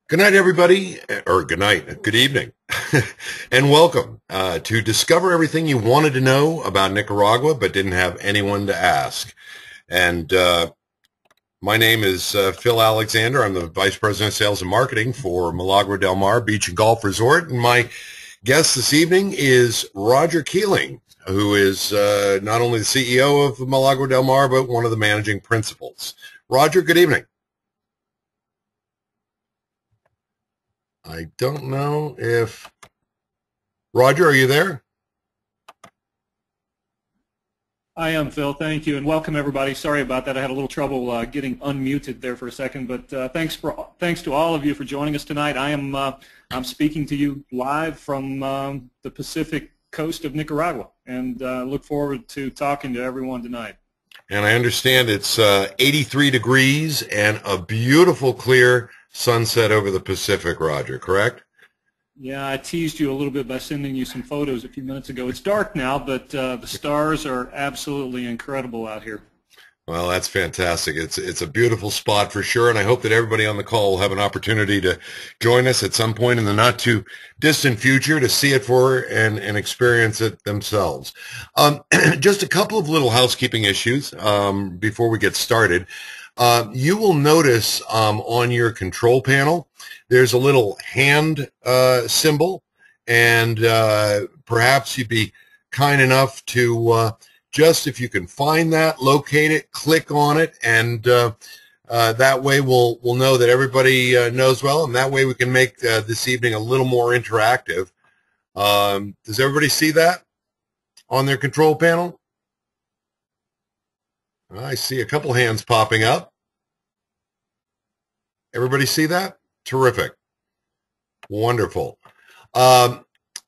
Good night, everybody, or good night, good evening, and welcome to discover everything you wanted to know about Nicaragua but didn't have anyone to ask. And my name is Phil Alexander. I'm the Vice President of Sales and Marketing for Milagro del Mar Beach and Golf Resort. And my guest this evening is Roger Keeling, who is not only the CEO of Milagro del Mar, but one of the managing principals. Roger, good evening. I don't know if... Roger, are you there? I am, Phil. Thank you, and welcome everybody. Sorry about that. I had a little trouble getting unmuted there for a second, but thanks to all of you for joining us tonight. I'm speaking to you live from the Pacific coast of Nicaragua, and look forward to talking to everyone tonight. And I understand it's 83 degrees and a beautiful, clear sunset over the Pacific, Roger, correct? Yeah, I teased you a little bit by sending you some photos a few minutes ago. It's dark now, but the stars are absolutely incredible out here. Well, that's fantastic. It's a beautiful spot for sure, and I hope that everybody on the call will have an opportunity to join us at some point in the not too distant future to see it for and experience it themselves. Just a couple of little housekeeping issues before we get started. You will notice on your control panel, there's a little hand symbol, and perhaps you'd be kind enough to just, if you can find that, locate it, click on it, and that way we'll know that everybody knows well, and that way we can make this evening a little more interactive. Does everybody see that on their control panel? I see a couple hands popping up. Everybody see that? Terrific. Wonderful.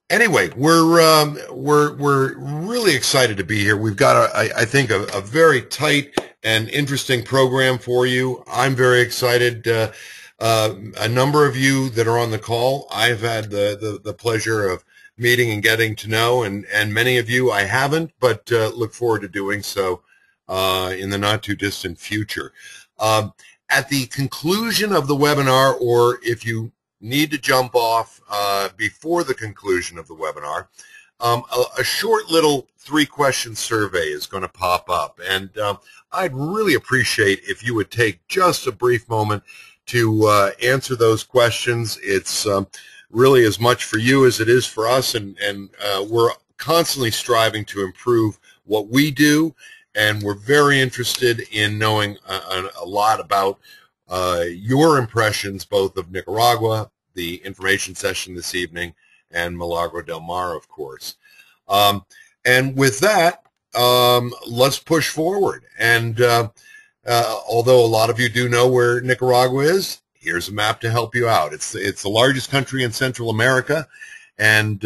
Anyway, we're really excited to be here. We've got, I think, a very tight and interesting program for you. I'm very excited. A number of you that are on the call, I've had the pleasure of meeting and getting to know, and many of you I haven't, but look forward to doing so in the not too distant future. At the conclusion of the webinar, or if you need to jump off before the conclusion of the webinar, a short little 3-question survey is going to pop up, and I'd really appreciate if you would take just a brief moment to answer those questions. It's really as much for you as it is for us, and we're constantly striving to improve what we do, and we're very interested in knowing a lot about your impressions, both of Nicaragua, the information session this evening, and Milagro del Mar, of course. And with that, let's push forward. And although a lot of you do know where Nicaragua is, here's a map to help you out. It's the largest country in Central America, and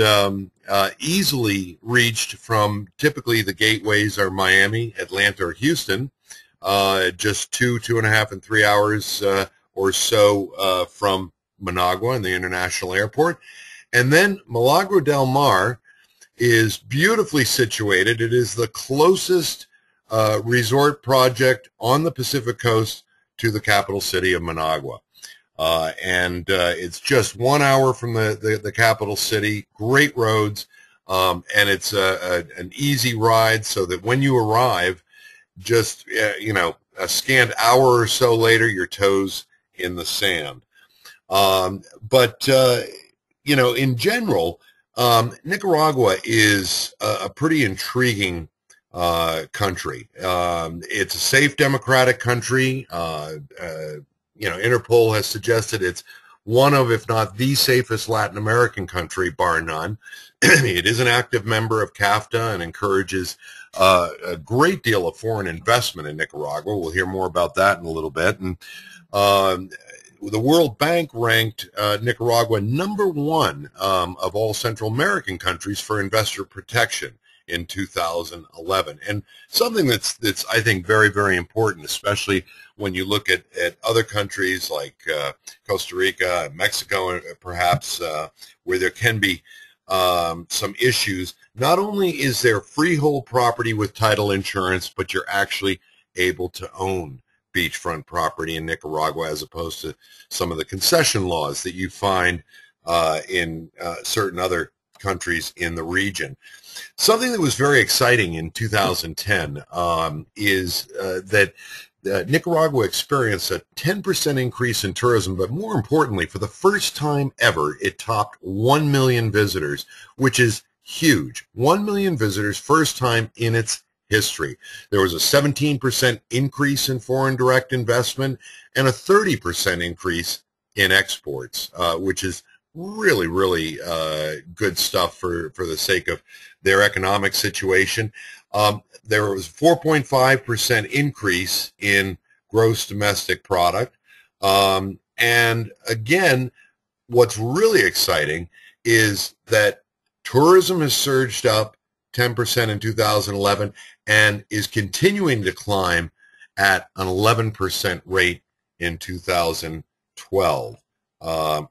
easily reached from, typically the gateways are Miami, Atlanta, or Houston, just 2.5, and 3 hours or so from Managua and the international airport. And then Milagro del Mar is beautifully situated. It is the closest resort project on the Pacific coast to the capital city of Managua. And it's just 1 hour from the capital city, great roads, and it's an easy ride, so that when you arrive, just, a scant hour or so later, your toes in the sand. But in general, Nicaragua is a pretty intriguing country. It's a safe, democratic country. Interpol has suggested it's one of, if not the safest Latin American country, bar none. It is an active member of CAFTA and encourages a great deal of foreign investment in Nicaragua. We'll hear more about that in a little bit. And the World Bank ranked Nicaragua #1 of all Central American countries for investor protection in 2011. And something that's I think very, very important, especially when you look at other countries like Costa Rica, Mexico, perhaps, where there can be some issues. Not only is there freehold property with title insurance, but you're actually able to own beachfront property in Nicaragua, as opposed to some of the concession laws that you find in certain other countries in the region. Something that was very exciting in 2010 is that Nicaragua experienced a 10% increase in tourism, but more importantly, for the first time ever, it topped 1 million visitors, which is huge. 1 million visitors, first time in its history. There was a 17% increase in foreign direct investment and a 30% increase in exports, which is really, really good stuff for the sake of their economic situation. There was a 4.5% increase in gross domestic product. And again, what's really exciting is that tourism has surged up 10% in 2011 and is continuing to climb at an 11% rate in 2012.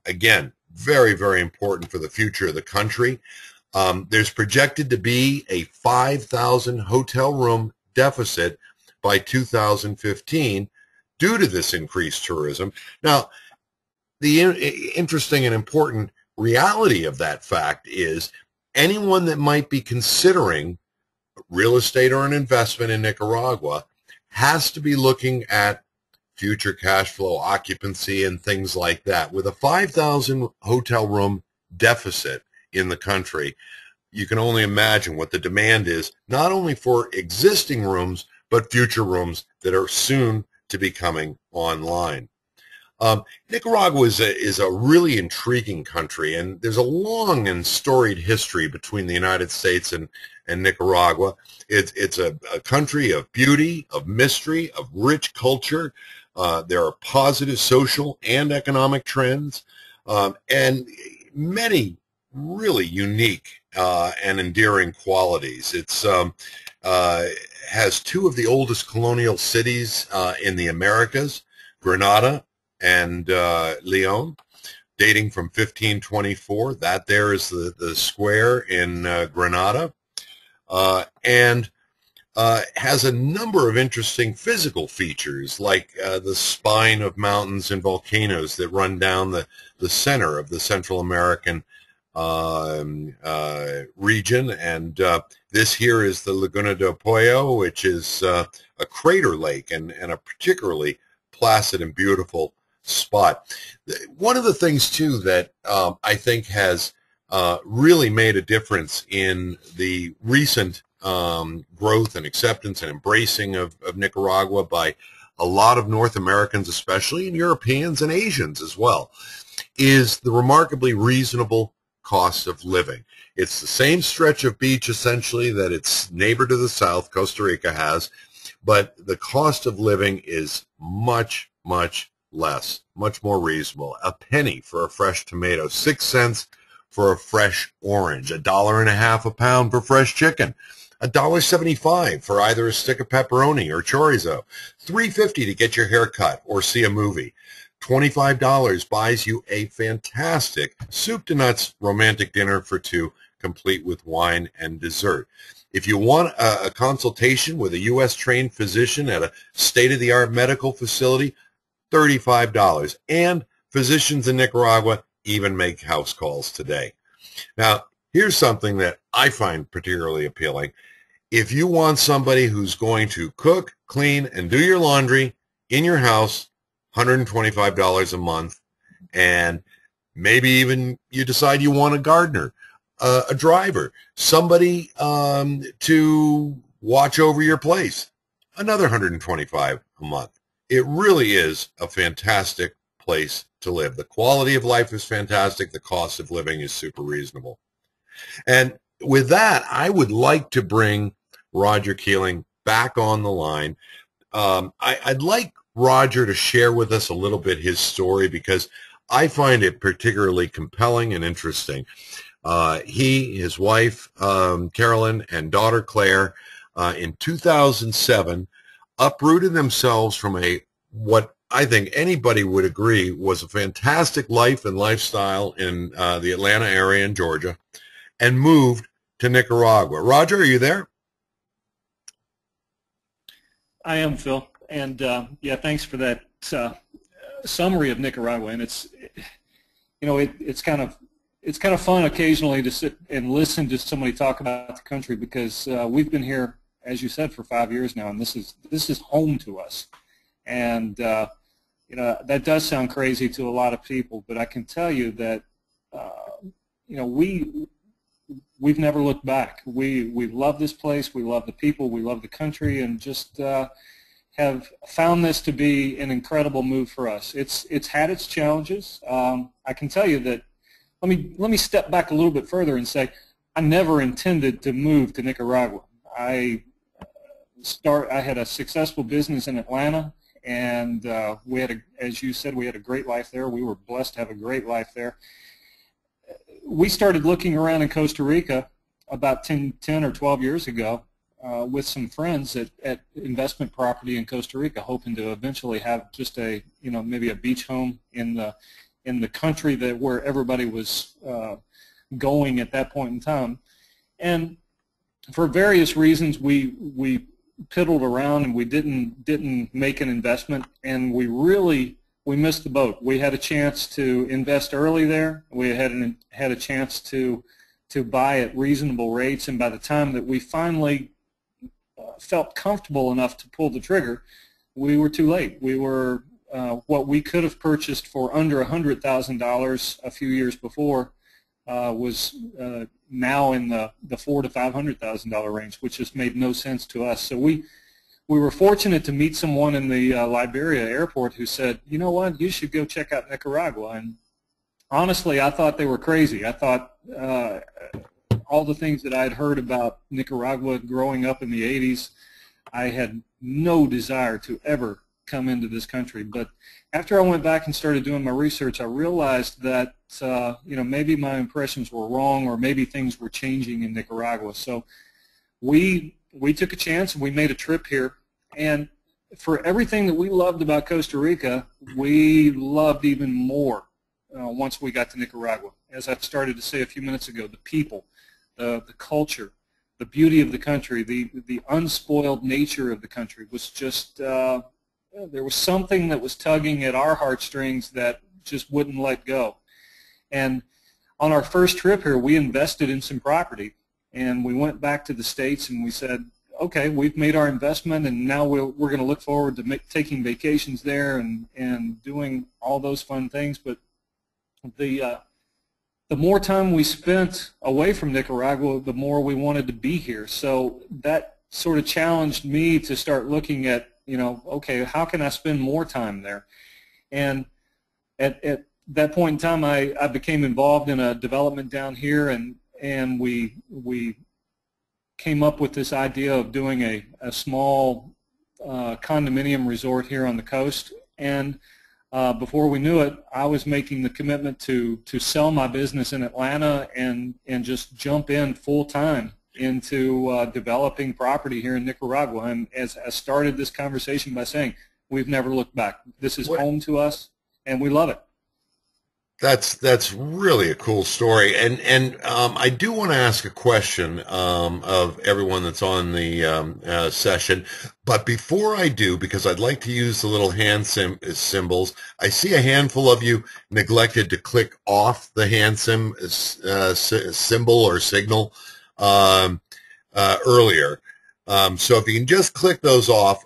Again, very, very important for the future of the country. There's projected to be a 5,000 hotel room deficit by 2015 due to this increased tourism. Now, the interesting and important reality of that fact is anyone that might be considering real estate or an investment in Nicaragua has to be looking at future cash flow, occupancy, and things like that. With a 5,000 hotel room deficit in the country, you can only imagine what the demand is, not only for existing rooms, but future rooms that are soon to be coming online. Nicaragua is a really intriguing country, and there's a long and storied history between the United States and Nicaragua. It's a country of beauty, of mystery, of rich culture. There are positive social and economic trends, and many really unique and endearing qualities. It's has two of the oldest colonial cities in the Americas, Granada and Leon, dating from 1524. That there is the square in Granada, and has a number of interesting physical features, like the spine of mountains and volcanoes that run down the center of the Central American region. And this here is the Laguna de Pollo, which is a crater lake and a particularly placid and beautiful spot. One of the things, too, that I think has really made a difference in the recent growth and acceptance and embracing of Nicaragua by a lot of North Americans, especially, and Europeans and Asians as well, is the remarkably reasonable cost of living. It's the same stretch of beach, essentially, that its neighbor to the south, Costa Rica, has, but the cost of living is much, much less, much more reasonable. A penny for a fresh tomato, 6 cents for a fresh orange, $1.50 a pound for fresh chicken, $1.75 for either a stick of pepperoni or chorizo, $3.50 to get your hair cut or see a movie. $25 buys you a fantastic soup to nuts romantic dinner for two, complete with wine and dessert. If you want a consultation with a U.S. trained physician at a state-of-the-art medical facility, $35. And physicians in Nicaragua even make house calls today. Now, here's something that I find particularly appealing. If you want somebody who's going to cook, clean, and do your laundry in your house, $125 a month, and maybe even you decide you want a gardener, a driver, somebody to watch over your place, another $125 a month. It really is a fantastic place to live. The quality of life is fantastic. The cost of living is super reasonable. And with that, I would like to bring Roger Keeling back on the line. I'd like Roger to share with us a little bit his story, because I find it particularly compelling and interesting. He, his wife, Carolyn, and daughter Claire, in 2007, uprooted themselves from what I think anybody would agree was a fantastic life and lifestyle in the Atlanta area in Georgia, and moved to Nicaragua. Roger, are you there? I am, Phil. And yeah, thanks for that summary of Nicaragua. And it's, you know, it's kind of fun occasionally to sit and listen to somebody talk about the country, because we've been here, as you said, for 5 years now, and this is home to us. And you know, that does sound crazy to a lot of people, but I can tell you that you know, we've never looked back. We love this place, we love the people, we love the country, and just have found this to be an incredible move for us. It's had its challenges. I can tell you that. Let me step back a little bit further and say I never intended to move to Nicaragua. I had a successful business in Atlanta, and we had, as you said, we had a great life there. We were blessed to have a great life there. We started looking around in Costa Rica about 10 or 12 years ago with some friends at investment property in Costa Rica, hoping to eventually have just a, you know, maybe a beach home in the country where everybody was going at that point in time. And for various reasons, we piddled around and we didn't make an investment, and we missed the boat. We had a chance to invest early there. We had a chance to buy at reasonable rates, and by the time that we finally felt comfortable enough to pull the trigger, we were too late. We were what we could have purchased for under $100,000 a few years before was now in the $400,000 to $500,000 range, which just made no sense to us. So we were fortunate to meet someone in the Liberia airport who said, you know what, you should go check out Nicaragua. And honestly, I thought they were crazy. I thought all the things that I had heard about Nicaragua growing up in the 80s, I had no desire to ever come into this country. But after I went back and started doing my research, I realized that you know, maybe my impressions were wrong, or maybe things were changing in Nicaragua. So we took a chance and we made a trip here. And for everything that we loved about Costa Rica, we loved even more once we got to Nicaragua. As I started to say a few minutes ago, the people, the culture, the beauty of the country, the unspoiled nature of the country was just, there was something that was tugging at our heartstrings that just wouldn't let go. And on our first trip here, we invested in some property, and we went back to the States and we said, okay, we've made our investment, and now we're going to look forward to taking vacations there and doing all those fun things. But the more time we spent away from Nicaragua, the more we wanted to be here. So that sort of challenged me to start looking at, you know, okay, how can I spend more time there? And at that point in time, I became involved in a development down here, and we came up with this idea of doing a small condominium resort here on the coast. And before we knew it, I was making the commitment to sell my business in Atlanta and just jump in full time into developing property here in Nicaragua. And as I started this conversation by saying, we've never looked back. This is home to us, and we love it. That's really a cool story, and I do want to ask a question of everyone that's on the session. But before I do, because I'd like to use the little hand symbols, I see a handful of you neglected to click off the hand symbol or signal earlier. So if you can just click those off,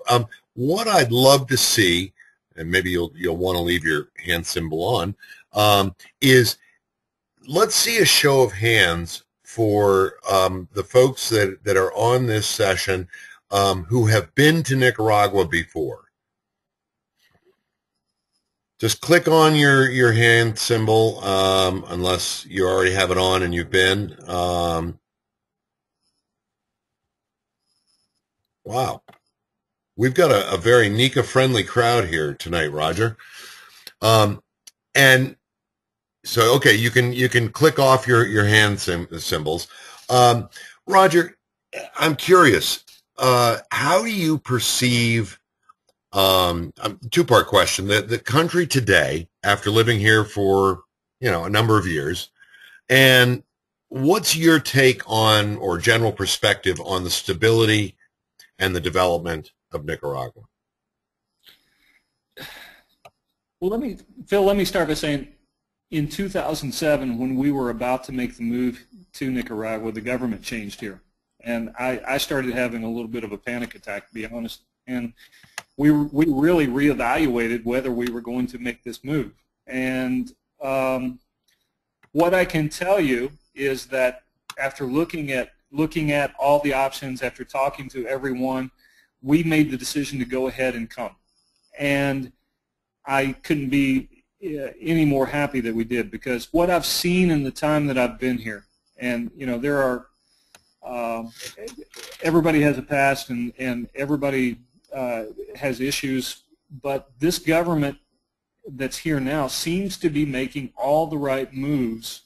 what I'd love to see, and maybe you'll want to leave your hand symbol on. Is let's see a show of hands for the folks that are on this session who have been to Nicaragua before. Just click on your hand symbol unless you already have it on and you've been. Wow. We've got a very Nica-friendly crowd here tonight, Roger. And so, okay, you can click off your hand symbols. Roger, I'm curious, how do you perceive, two-part question, the country today after living here for, you know, a number of years, and what's your take on, or general perspective on, the stability and the development of Nicaragua? Well, Phil, let me start by saying, in 2007, when we were about to make the move to Nicaragua, the government changed here. And I started having a little bit of a panic attack, to be honest. And we really reevaluated whether we were going to make this move. And what I can tell you is that after looking at all the options, after talking to everyone, we made the decision to go ahead and come. And I couldn't be any more happy that we did, because what I've seen in the time that I've been here, and there are everybody has a past, and everybody has issues, but this government that's here now seems to be making all the right moves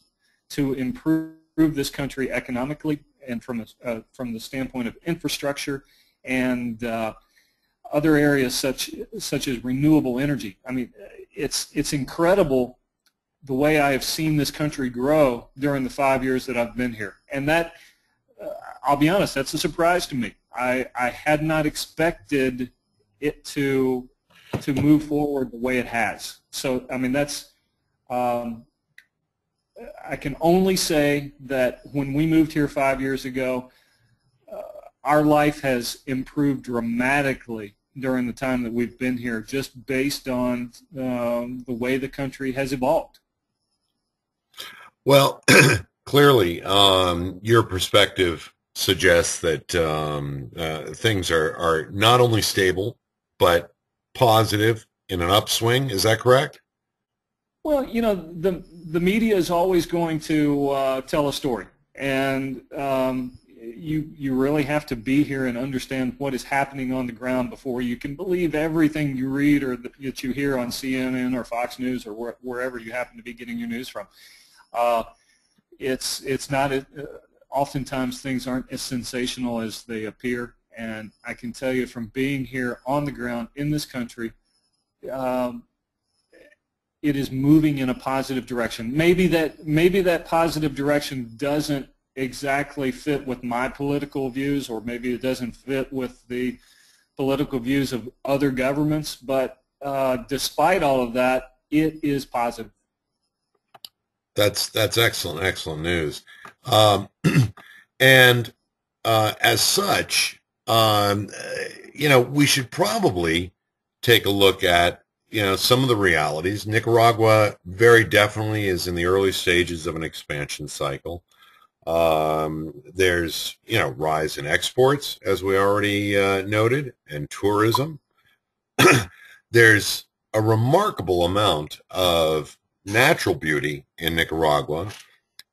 to improve this country economically and from the standpoint of infrastructure and other areas such as renewable energy. I mean, it's incredible the way I have seen this country grow during the 5 years that I've been here, and that I'll be honest, that's a surprise to me. I had not expected it to move forward the way it has. So I mean, that's I can only say that when we moved here 5 years ago, our life has improved dramatically during the time that we've been here, just based on the way the country has evolved. Well, clearly, your perspective suggests that things are not only stable, but positive in an upswing. Is that correct? Well, the media is always going to tell a story, and you really have to be here and understand what is happening on the ground before you can believe everything you read or that you hear on CNN or Fox News or wherever you happen to be getting your news from. It's not oftentimes things aren't as sensational as they appear, and I can tell you from being here on the ground in this country, it is moving in a positive direction. Maybe that positive direction doesn't exactly fit with my political views, or maybe it doesn't fit with the political views of other governments, but despite all of that, it is positive. That's excellent news. And as such, we should probably take a look at some of the realities. Nicaragua very definitely is in the early stages of an expansion cycle. There's rise in exports, as we already noted, and tourism. There's a remarkable amount of natural beauty in Nicaragua,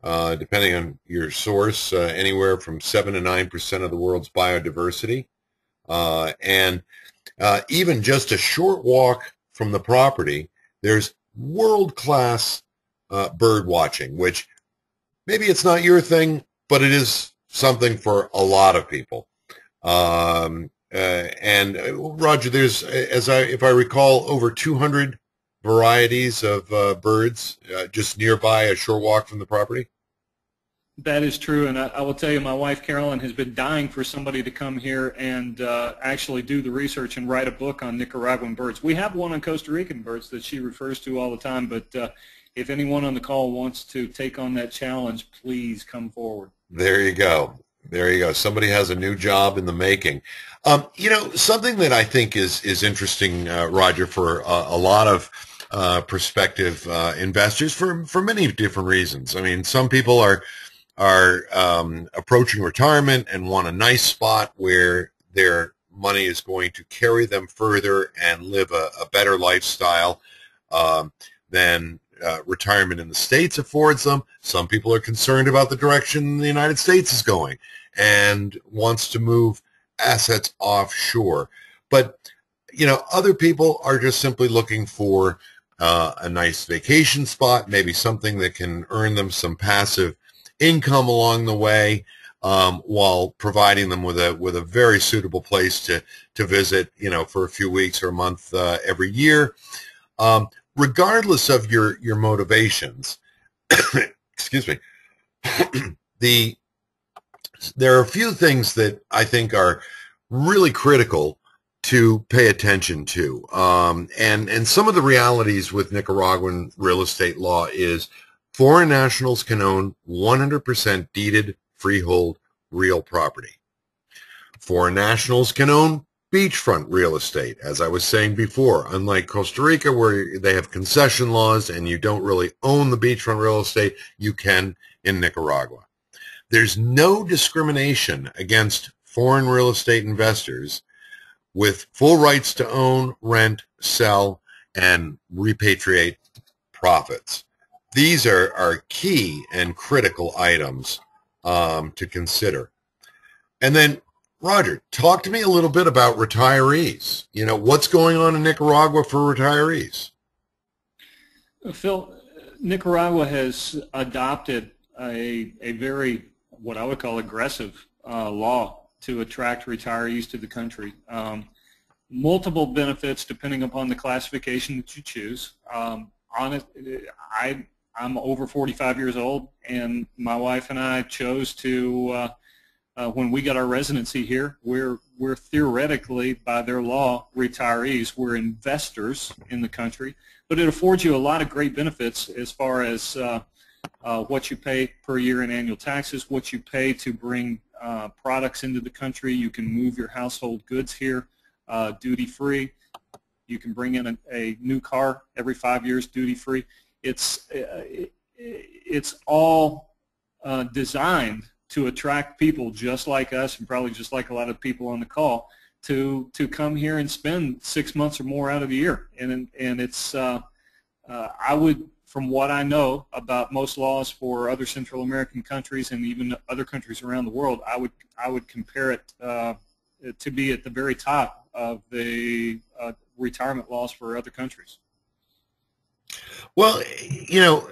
depending on your source, anywhere from 7 to 9% of the world's biodiversity. And even just a short walk from the property, there's world-class bird watching, which maybe it's not your thing, but it is something for a lot of people. And Roger, there's, if I recall, over 200 varieties of birds just nearby, a short walk from the property. That is true, and I will tell you, my wife Carolyn has been dying for somebody to come here and actually do the research and write a book on Nicaraguan birds. We have one on Costa Rican birds that she refers to all the time, but if anyone on the call wants to take on that challenge, please come forward. There you go. There you go. Somebody has a new job in the making. Something that I think is interesting, Roger, for a lot of prospective investors for many different reasons. I mean, some people are approaching retirement and want a nice spot where their money is going to carry them further and live a better lifestyle than retirement in the States affords them. Some people are concerned about the direction the United States is going and wants to move assets offshore. But, other people are just simply looking for a nice vacation spot, maybe something that can earn them some passive income along the way, while providing them with a very suitable place to visit, for a few weeks or a month every year. Regardless of your motivations, excuse me, there are a few things that I think are really critical to pay attention to. And some of the realities with Nicaraguan real estate law is foreign nationals can own 100% deeded freehold real property. Foreign nationals can own beachfront real estate, as I was saying before. Unlike Costa Rica, where they have concession laws and you don't really own the beachfront real estate, you can in Nicaragua. There's no discrimination against foreign real estate investors with full rights to own, rent, sell, and repatriate profits. These are key and critical items to consider. And then, Roger, talk to me a little bit about retirees. You know, what's going on in Nicaragua for retirees? Phil, Nicaragua has adopted a very, what I would call, aggressive law to attract retirees to the country. Multiple benefits depending upon the classification that you choose. I'm over 45 years old, and my wife and I chose to, when we got our residency here, we're theoretically, by their law, retirees. We're investors in the country, but it affords you a lot of great benefits as far as what you pay per year in annual taxes, what you pay to bring products into the country. You can move your household goods here duty-free. You can bring in a new car every 5 years duty-free. It's all designed to attract people just like us, and probably just like a lot of people on the call, to come here and spend 6 months or more out of the year. And it's I would, from what I know about most laws for other Central American countries and even other countries around the world, I would compare it to be at the very top of the retirement laws for other countries. Well, you know,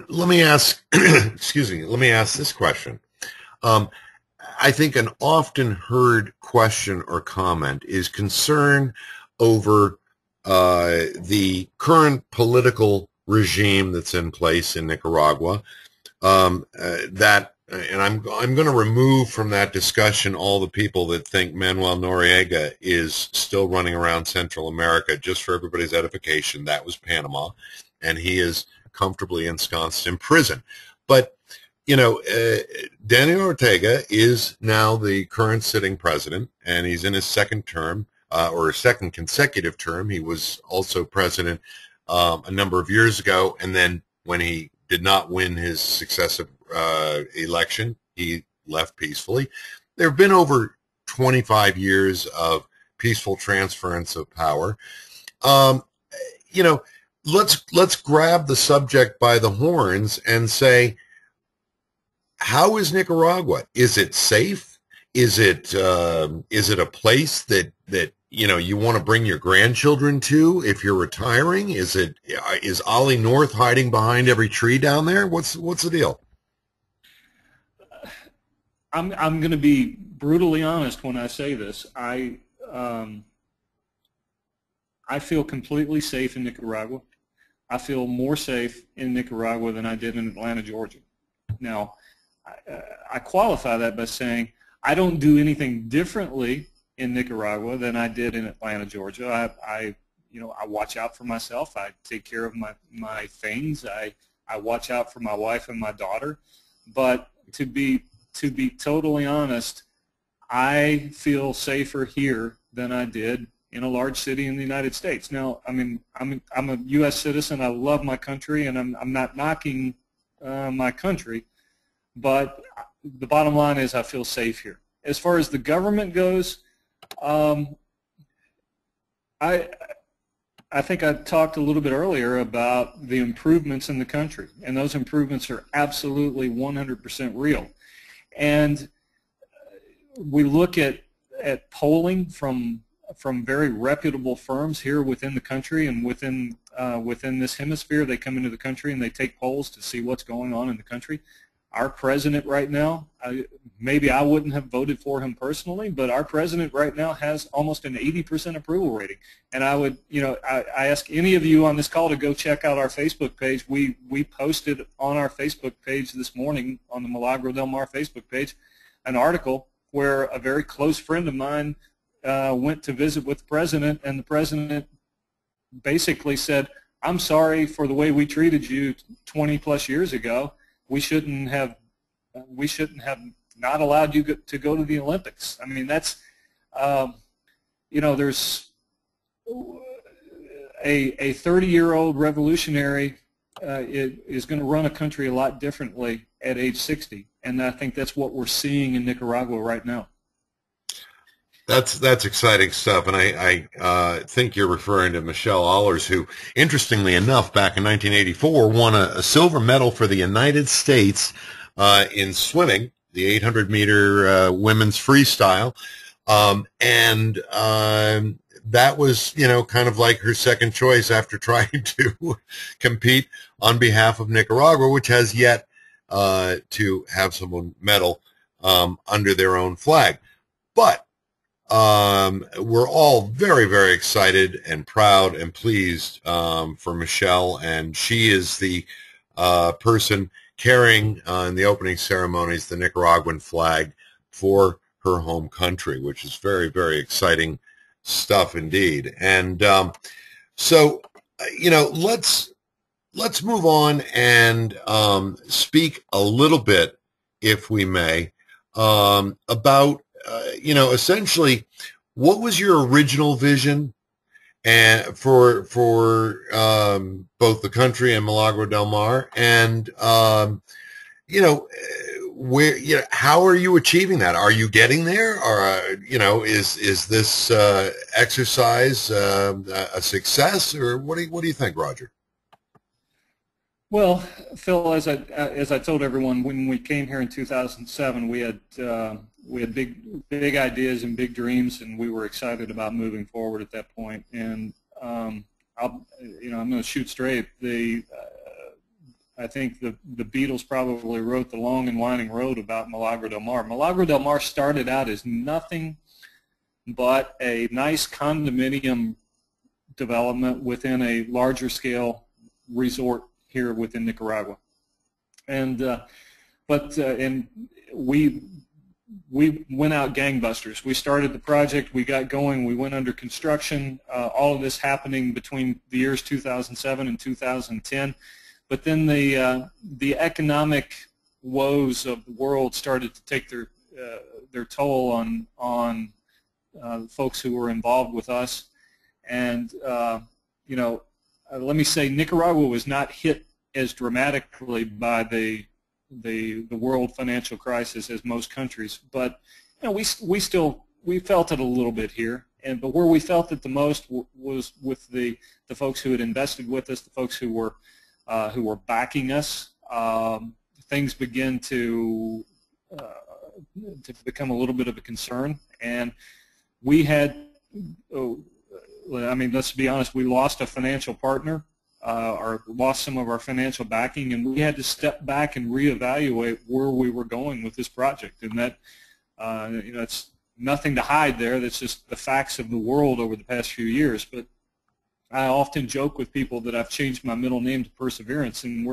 let me ask, excuse me, let me ask this question. I think an often heard question or comment is concern over the current political regime that's in place in Nicaragua. And I'm going to remove from that discussion all the people that think Manuel Noriega is still running around Central America. Just for everybody's edification, that was Panama, and he is comfortably ensconced in prison. But, you know, Daniel Ortega is now the current sitting president, and he's in his second term, or second consecutive term. He was also president a number of years ago, and then when he did not win his successive election, he left peacefully. There have been over 25 years of peaceful transference of power. You know, let's grab the subject by the horns and say, how is Nicaragua? Is it safe? Is it a place that you know you want to bring your grandchildren to if you're retiring? Is Ollie North hiding behind every tree down there? What's the deal? I'm going to be brutally honest when I say this. I feel completely safe in Nicaragua. I feel more safe in Nicaragua than I did in Atlanta, Georgia. Now, I qualify that by saying I don't do anything differently in Nicaragua than I did in Atlanta, Georgia. I watch out for myself. I take care of my things. I watch out for my wife and my daughter. But to be totally honest, I feel safer here than I did in a large city in the United States. Now, I mean, I'm a U.S. citizen. I love my country, and I'm not knocking my country, but the bottom line is I feel safe here. As far as the government goes, I think I talked a little bit earlier about the improvements in the country, and those improvements are absolutely 100% real. And we look at polling from very reputable firms here within the country and within this hemisphere. They come into the country and they take polls to see what's going on in the country. Our president right now, maybe I wouldn't have voted for him personally, but our president right now has almost an 80% approval rating. And I would, I ask any of you on this call to go check out our Facebook page. We posted on our Facebook page this morning, on the Milagro del Mar Facebook page, an article where a very close friend of mine went to visit with the president, and the president basically said, "I'm sorry for the way we treated you 20 plus years ago. We shouldn't have not allowed you to go to the Olympics." I mean, that's there's a 30-year-old revolutionary is going to run a country a lot differently at age 60, and I think that's what we're seeing in Nicaragua right now. That's exciting stuff, and I think you're referring to Michelle Allers, who, interestingly enough, back in 1984, won a silver medal for the United States in swimming, the 800-meter women's freestyle, and that was, kind of like her second choice after trying to compete on behalf of Nicaragua, which has yet to have someone medal under their own flag. But we're all very, very excited and proud and pleased for Michelle, and she is the person carrying in the opening ceremonies the Nicaraguan flag for her home country, which is very, very exciting stuff indeed. And so, let's move on and speak a little bit, if we may, about essentially, what was your original vision and for both the country and Milagro del Mar, and how are you achieving that? Are you getting there, or is this exercise a success, or what do you think, Roger? Well, Phil, as I told everyone, when we came here in 2007, we had big ideas and big dreams, and we were excited about moving forward at that point. And I'm going to shoot straight. I think the Beatles probably wrote the long and winding road about Milagro del Mar. Milagro del Mar started out as nothing but a nice condominium development within a larger scale resort here within Nicaragua, and we went out gangbusters. We started the project, we got going, we went under construction. All of this happening between the years 2007 and 2010. But then the economic woes of the world started to take their toll on folks who were involved with us, and let me say, Nicaragua was not hit as dramatically by the world financial crisis as most countries, but we felt it a little bit here, but where we felt it the most was with the folks who had invested with us, the folks who were backing us. Things began to become a little bit of a concern, and we had. Let's be honest, we lost a financial partner, or lost some of our financial backing, and we had to step back and reevaluate where we were going with this project. And that, it's nothing to hide there. That's just the facts of the world over the past few years. But I often joke with people that I've changed my middle name to Perseverance, and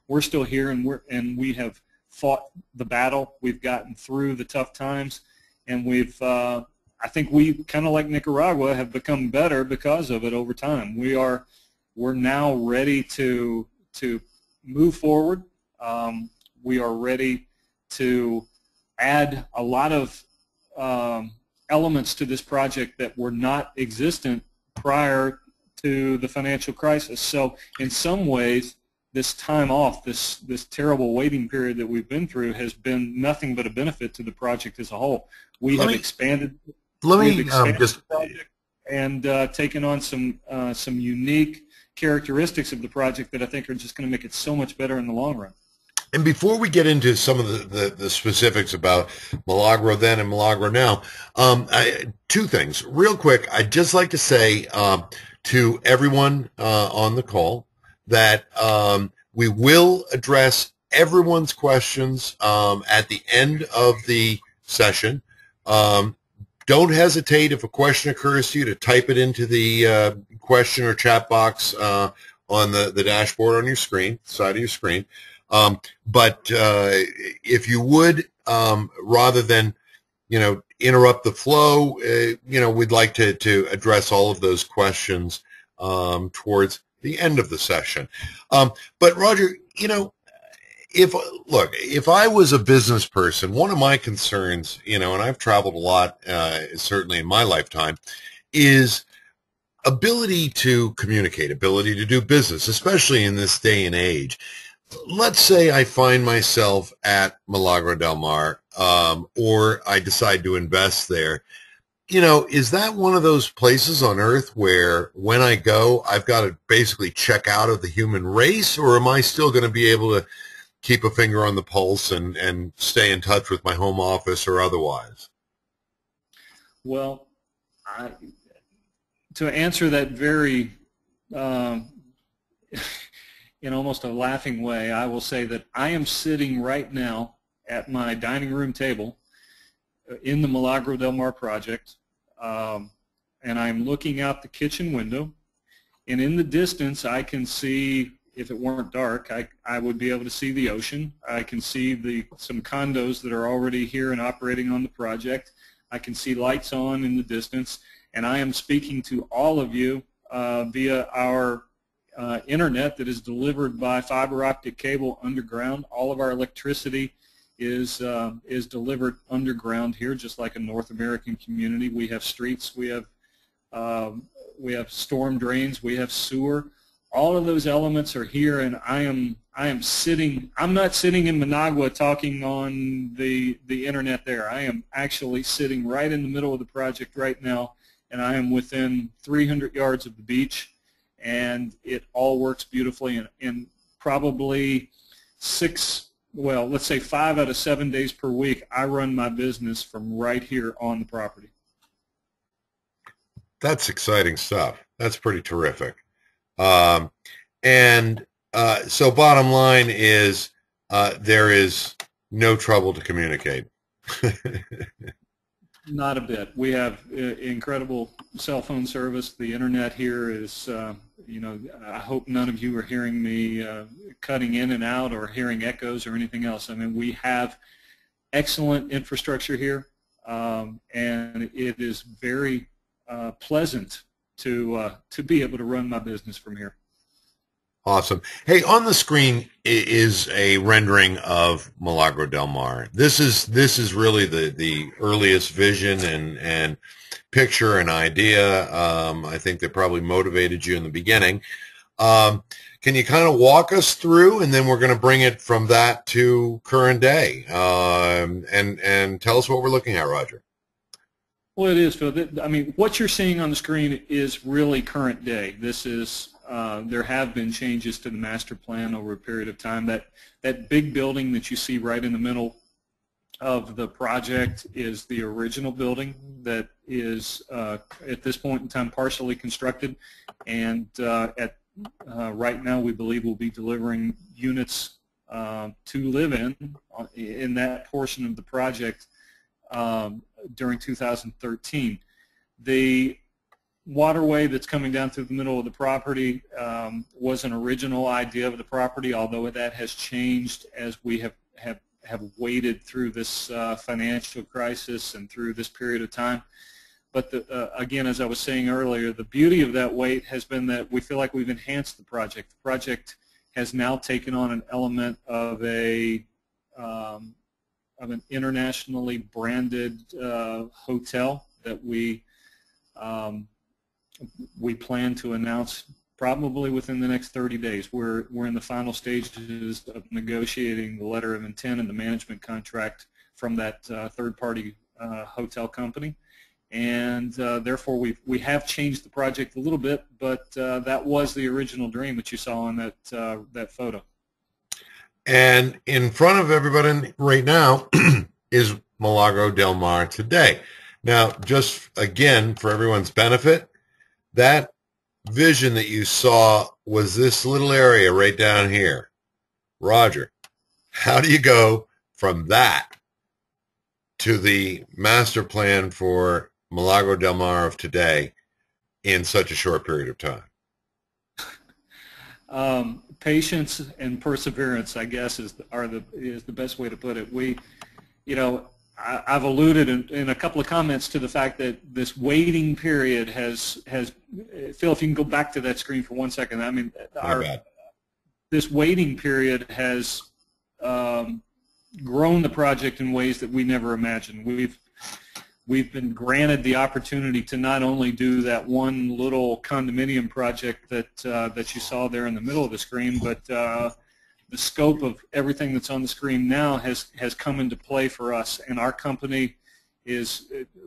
we're still here, and we have fought the battle. We've gotten through the tough times, and I think we, kind of like Nicaragua, have become better because of it over time. We're now ready to move forward. We are ready to add a lot of elements to this project that were not existent prior to the financial crisis. So in some ways, this time off, this terrible waiting period that we've been through, has been nothing but a benefit to the project as a whole. We have expanded. Let me just and taken on some unique characteristics of the project that I think are just going to make it so much better in the long run. And before we get into some of the specifics about Milagro then and Milagro now, two things real quick. I'd just like to say to everyone on the call that we will address everyone's questions at the end of the session. Don't hesitate, if a question occurs to you, to type it into the question or chat box on the dashboard on your screen, side of your screen. But if you would, rather than interrupt the flow, we'd like to address all of those questions towards the end of the session. But Roger, if I was a business person, one of my concerns, and I've traveled a lot, certainly in my lifetime, is ability to communicate, ability to do business, especially in this day and age. Let's say I find myself at Milagro del Mar, or I decide to invest there. Is that one of those places on earth where when I go, I've got to basically check out of the human race, or am I still going to be able to keep a finger on the pulse and stay in touch with my home office or otherwise? Well, to answer that very in almost a laughing way, I will say that I am sitting right now at my dining room table in the Milagro del Mar project, and I'm looking out the kitchen window, and in the distance I can see, if it weren't dark, I would be able to see the ocean. I can see some condos that are already here and operating on the project. I can see lights on in the distance, and I am speaking to all of you via our internet that is delivered by fiber optic cable underground. All of our electricity is delivered underground here, just like a North American community. We have streets, we have storm drains, we have sewer. All of those elements are here, and I'm not sitting in Managua talking on the internet there. I am actually sitting right in the middle of the project right now, and I am within 300 yards of the beach, and it all works beautifully. And probably let's say 5 out of 7 days per week, I run my business from right here on the property. That's exciting stuff. That's pretty terrific. So bottom line is there is no trouble to communicate. Not a bit. We have incredible cell phone service. The internet here is, I hope none of you are hearing me cutting in and out or hearing echoes or anything else. I mean, we have excellent infrastructure here, and it is very pleasant to be able to run my business from here. Awesome. Hey, on the screen is a rendering of Milagro del Mar. This is really the earliest vision and picture and idea. I think that probably motivated you in the beginning. Can you kind of walk us through, and then we're going to bring it from that to current day, and tell us what we're looking at, Roger. Well, it is, Phil. I mean, what you're seeing on the screen is really current day. This is there have been changes to the master plan over a period of time. That big building that you see right in the middle of the project is the original building that is at this point in time partially constructed, and right now we believe we'll be delivering units to live in that portion of the project during 2013. The waterway that's coming down through the middle of the property was an original idea of the property, although that has changed as we have waded through this financial crisis and through this period of time. But again, as I was saying earlier, the beauty of that wait has been that we feel like we've enhanced the project. The project has now taken on an element of an internationally branded hotel that we plan to announce probably within the next 30 days. We're in the final stages of negotiating the letter of intent and the management contract from that third-party hotel company, and therefore we have changed the project a little bit, but that was the original dream that you saw on that photo. And in front of everybody right now is Milagro del Mar today. Now, just again, for everyone's benefit, that vision that you saw was this little area right down here. Roger, how do you go from that to the master plan for Milagro del Mar of today in such a short period of time? Patience and perseverance, I guess, is the best way to put it. I've alluded in a couple of comments to the fact that this waiting period has Phil, if you can go back to that screen for 1 second. I mean, this waiting period has grown the project in ways that we never imagined. We've been granted the opportunity to not only do that one little condominium project that you saw there in the middle of the screen, but the scope of everything that's on the screen now has come into play for us, and our company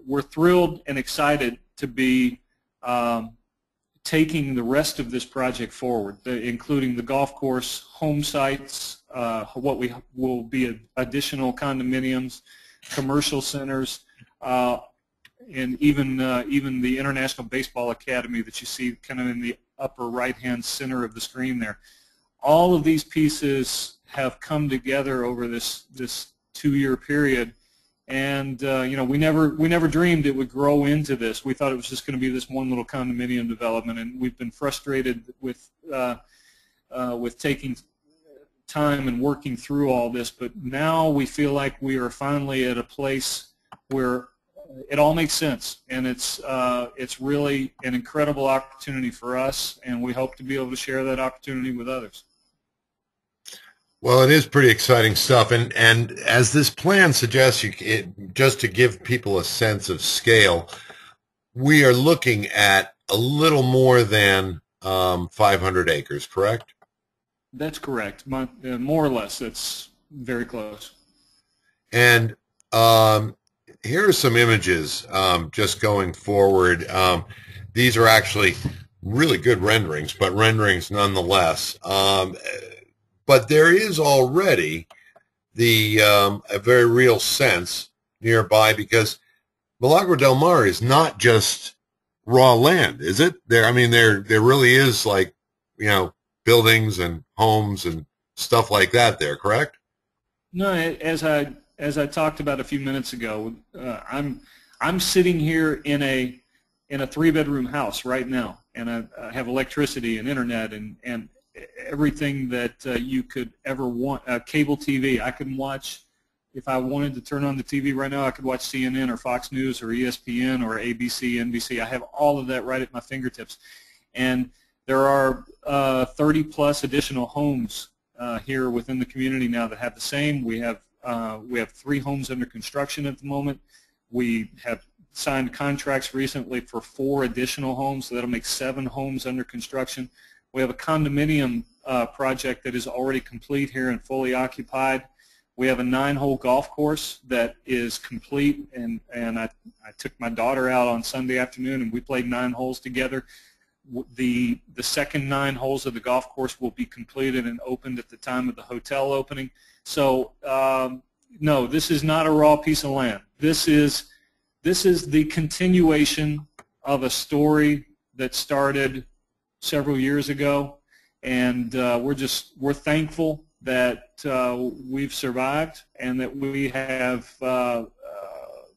we're thrilled and excited to be taking the rest of this project forward, including the golf course, home sites, what will be additional condominiums, commercial centers, and even the International Baseball Academy that you see kind of in the upper right-hand center of the screen there. All of these pieces have come together over this 2-year period, and you know, we never dreamed it would grow into this. We thought it was just going to be this one little condominium development, and we've been frustrated with taking time and working through all this. But now we feel like we are finally at a place where it all makes sense, and it's really an incredible opportunity for us, and we hope to be able to share that opportunity with others. Well, it is pretty exciting stuff, and as this plan suggests, just to give people a sense of scale, we are looking at a little more than 500 acres, correct? That's correct. More or less, it's very close. And here are some images just going forward. These are actually really good renderings, but renderings nonetheless. But there is already a very real sense nearby, because Milagro del Mar is not just raw land, is it? I mean, there really is, like, you know, buildings and homes and stuff like that there, correct? No, as I talked about a few minutes ago, I'm sitting here in a 3-bedroom house right now, and I have electricity and internet and everything that you could ever want. Cable TV, I can watch. If I wanted to turn on the TV right now, I could watch CNN or Fox News or ESPN or ABC, NBC. I have all of that right at my fingertips. And there are 30-plus additional homes here within the community now that have the same. We have 3 homes under construction at the moment. We have signed contracts recently for 4 additional homes, so that'll make 7 homes under construction. We have a condominium project that is already complete here and fully occupied. We have a 9-hole golf course that is complete, and I took my daughter out on Sunday afternoon and we played 9 holes together. The second 9 holes of the golf course will be completed and opened at the time of the hotel opening. So no, this is not a raw piece of land. This is the continuation of a story that started several years ago, and we're thankful that we've survived and that we have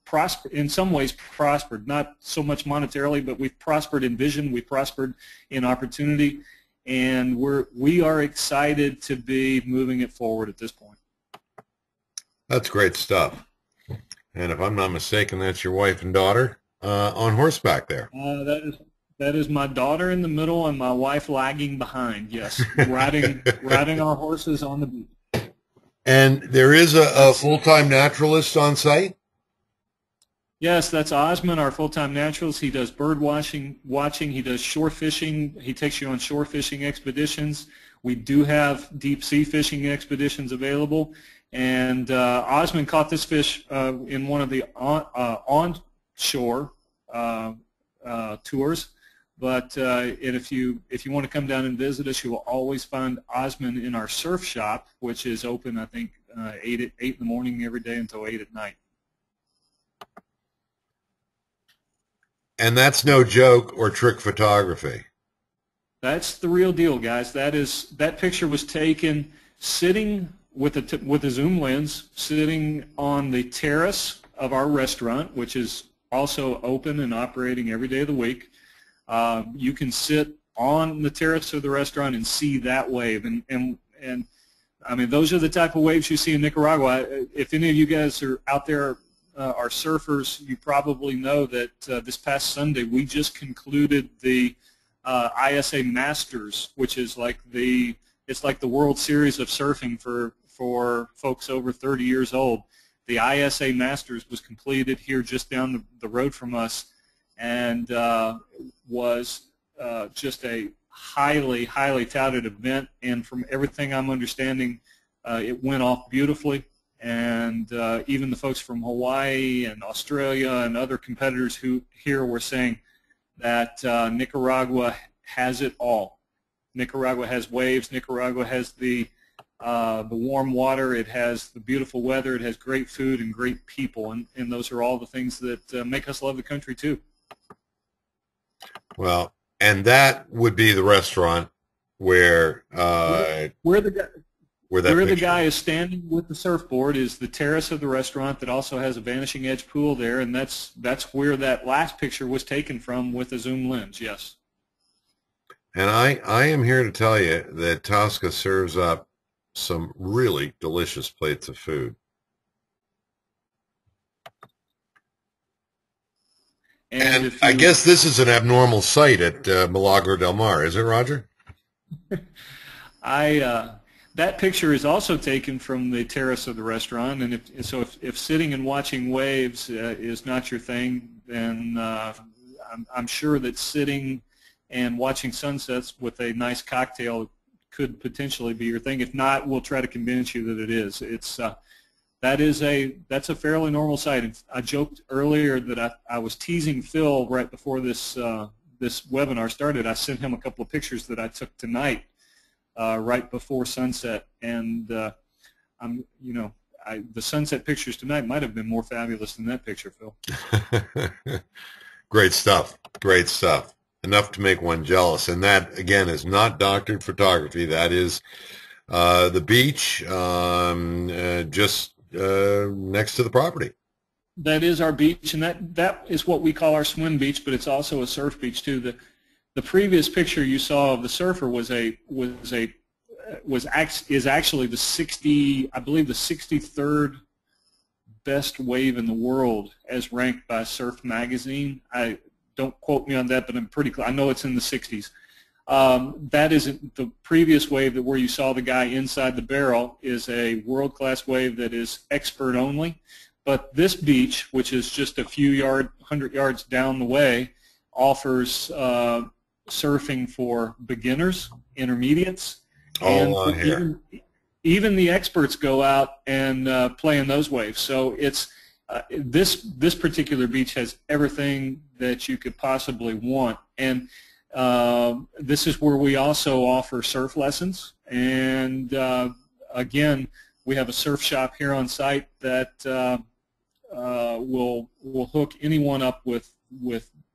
prospered, in some ways prospered, not so much monetarily, but we've prospered in vision, we've prospered in opportunity, and we are excited to be moving it forward at this point. That's great stuff. And if I'm not mistaken, that's your wife and daughter on horseback there. That is my daughter in the middle and my wife lagging behind, yes, riding our horses on the beach. And there is a full-time naturalist on site? Yes, that's Osman, our full-time naturalist. He does bird watching, he does shore fishing, he takes you on shore fishing expeditions. We do have deep sea fishing expeditions available. And Osman caught this fish in one of the onshore tours. But if you want to come down and visit us, you will always find Osman in our surf shop, which is open, I think, 8 in the morning every day until 8 at night. And that's no joke or trick photography. That's the real deal, guys. That picture was taken sitting with a zoom lens, sitting on the terrace of our restaurant, which is also open and operating every day of the week. You can sit on the terrace of the restaurant and see that wave, and I mean, those are the type of waves you see in Nicaragua. If any of you guys are out there our surfers, you probably know that this past Sunday we just concluded the ISA Masters, which is like the World Series of surfing for folks over 30 years old. The ISA Masters was completed here just down the road from us, and was just a highly touted event. And from everything I'm understanding, it went off beautifully. And even the folks from Hawaii and Australia and other competitors who here were saying that Nicaragua has it all. Nicaragua has waves. Nicaragua has the warm water. It has the beautiful weather. It has great food and great people. And those are all the things that make us love the country too. Well, and that would be the restaurant where where the guy is standing with the surfboard is the terrace of the restaurant that also has a vanishing edge pool there, and that's where that last picture was taken from with a zoom lens. Yes. And I am here to tell you that Tasca serves up some really delicious plates of food. And I guess this is an abnormal sight at Milagro del Mar, is it, Roger? That picture is also taken from the terrace of the restaurant, and if sitting and watching waves is not your thing, then I'm sure that sitting and watching sunsets with a nice cocktail could potentially be your thing. If not, we'll try to convince you that it is. That's a fairly normal sight. And I joked earlier that I was teasing Phil right before this webinar started. I sent him a couple of pictures that I took tonight. Right before sunset, and the sunset pictures tonight might have been more fabulous than that picture, Phil. Great stuff. Great stuff. Enough to make one jealous. And that, again, is not doctored photography. That is the beach just next to the property. That is our beach, and that is what we call our swim beach, but it's also a surf beach too. The previous picture you saw of the surfer is actually the 63rd best wave in the world as ranked by Surf Magazine. Don't quote me on that, but I'm pretty close. I know it's in the 60s. That isn't the previous wave where you saw the guy inside the barrel is a world-class wave that is expert only. But this beach, which is just a few 100 yards down the way, offers surfing for beginners, intermediates, and even the experts go out and play in those waves. So it's this particular beach has everything that you could possibly want, and this is where we also offer surf lessons. And again, we have a surf shop here on site that will hook anyone up with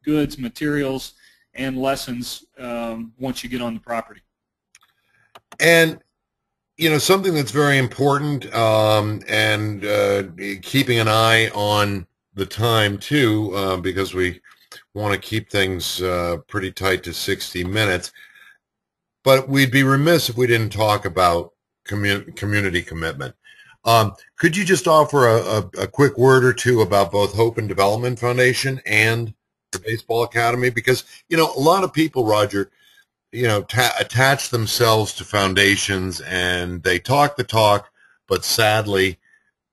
goods, materials, and lessons once you get on the property. And something that's very important, and keeping an eye on the time too, because we want to keep things pretty tight to 60 minutes. But we'd be remiss if we didn't talk about community commitment. Could you just offer a quick word or two about both Hope and Development Foundation and the Baseball Academy? Because, a lot of people, Roger, attach themselves to foundations and they talk the talk, but sadly,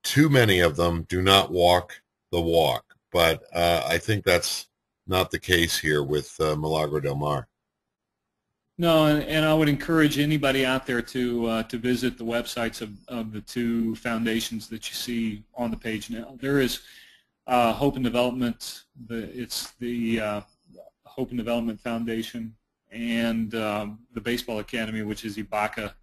too many of them do not walk the walk. But I think that's not the case here with Milagro del Mar. No, and I would encourage anybody out there to visit the websites of the two foundations that you see on the page now. There is Hope and Development. It's the Hope and Development Foundation, and the Baseball Academy, which is ibaca.org.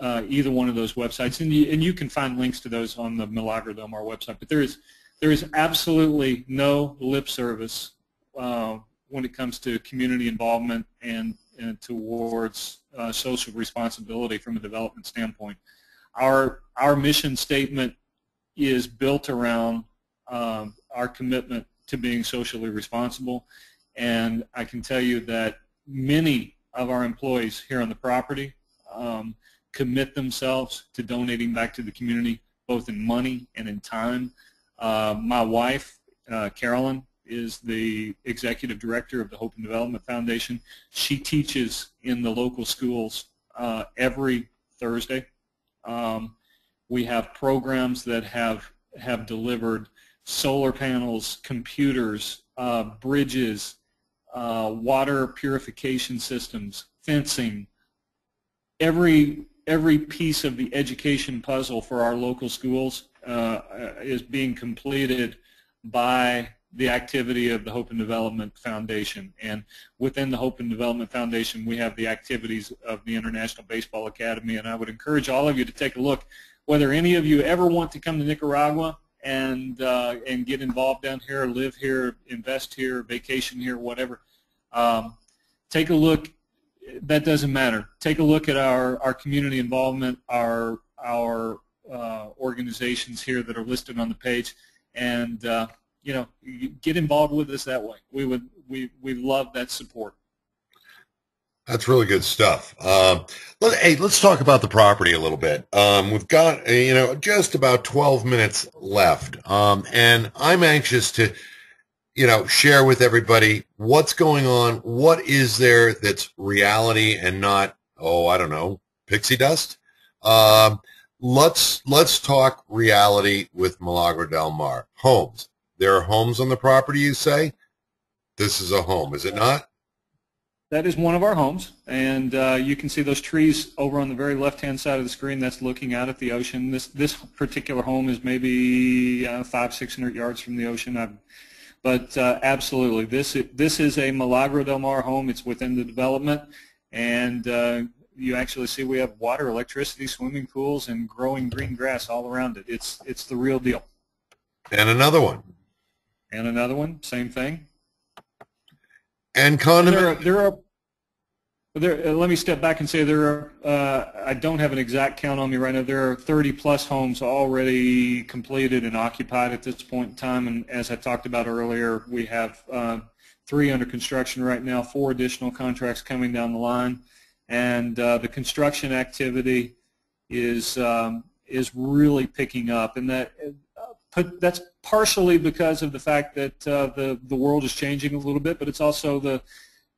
Either one of those websites, and you can find links to those on the Milagro del Mar website. But there is absolutely no lip service when it comes to community involvement and towards social responsibility from a development standpoint. Our mission statement is built around our commitment to being socially responsible, and I can tell you that many of our employees here on the property commit themselves to donating back to the community, both in money and in time. My wife, Carolyn, is the executive director of the Hope and Development Foundation. She teaches in the local schools every Thursday. We have programs that have delivered solar panels, computers, bridges, water purification systems, fencing. Every piece of the education puzzle for our local schools is being completed by the activity of the Hope and Development Foundation. And within the Hope and Development Foundation, we have the activities of the International Baseball Academy. And I would encourage all of you to take a look. Whether any of you ever want to come to Nicaragua and get involved down here, live here, invest here, vacation here, whatever, take a look. That doesn't matter. Take a look at our community involvement, our organizations here that are listed on the page, and you know, get involved with us that way. We love that support. That's really good stuff. Hey, let's talk about the property a little bit. We've got, you know, just about 12 minutes left, and I'm anxious to, you know, share with everybody what's going on. What is there that's reality and not, oh, I don't know, pixie dust? Let's talk reality with Milagro del Mar. Homes. There are homes on the property, you say? This is a home, is it not? That is one of our homes, and you can see those trees over on the very left-hand side of the screen. That's looking out at the ocean. This particular home is maybe 500-600 yards from the ocean. But absolutely, this is a Milagro del Mar home. It's within the development, and you actually see we have water, electricity, swimming pools, and growing green grass all around it. It's the real deal. And another one. And another one, same thing. And condominium. Let me step back and say there are, I don't have an exact count on me right now, there are 30-plus homes already completed and occupied at this point in time, and as I talked about earlier, we have 3 under construction right now, 4 additional contracts coming down the line, and the construction activity is really picking up, and that's partially because of the fact that the world is changing a little bit, but it's also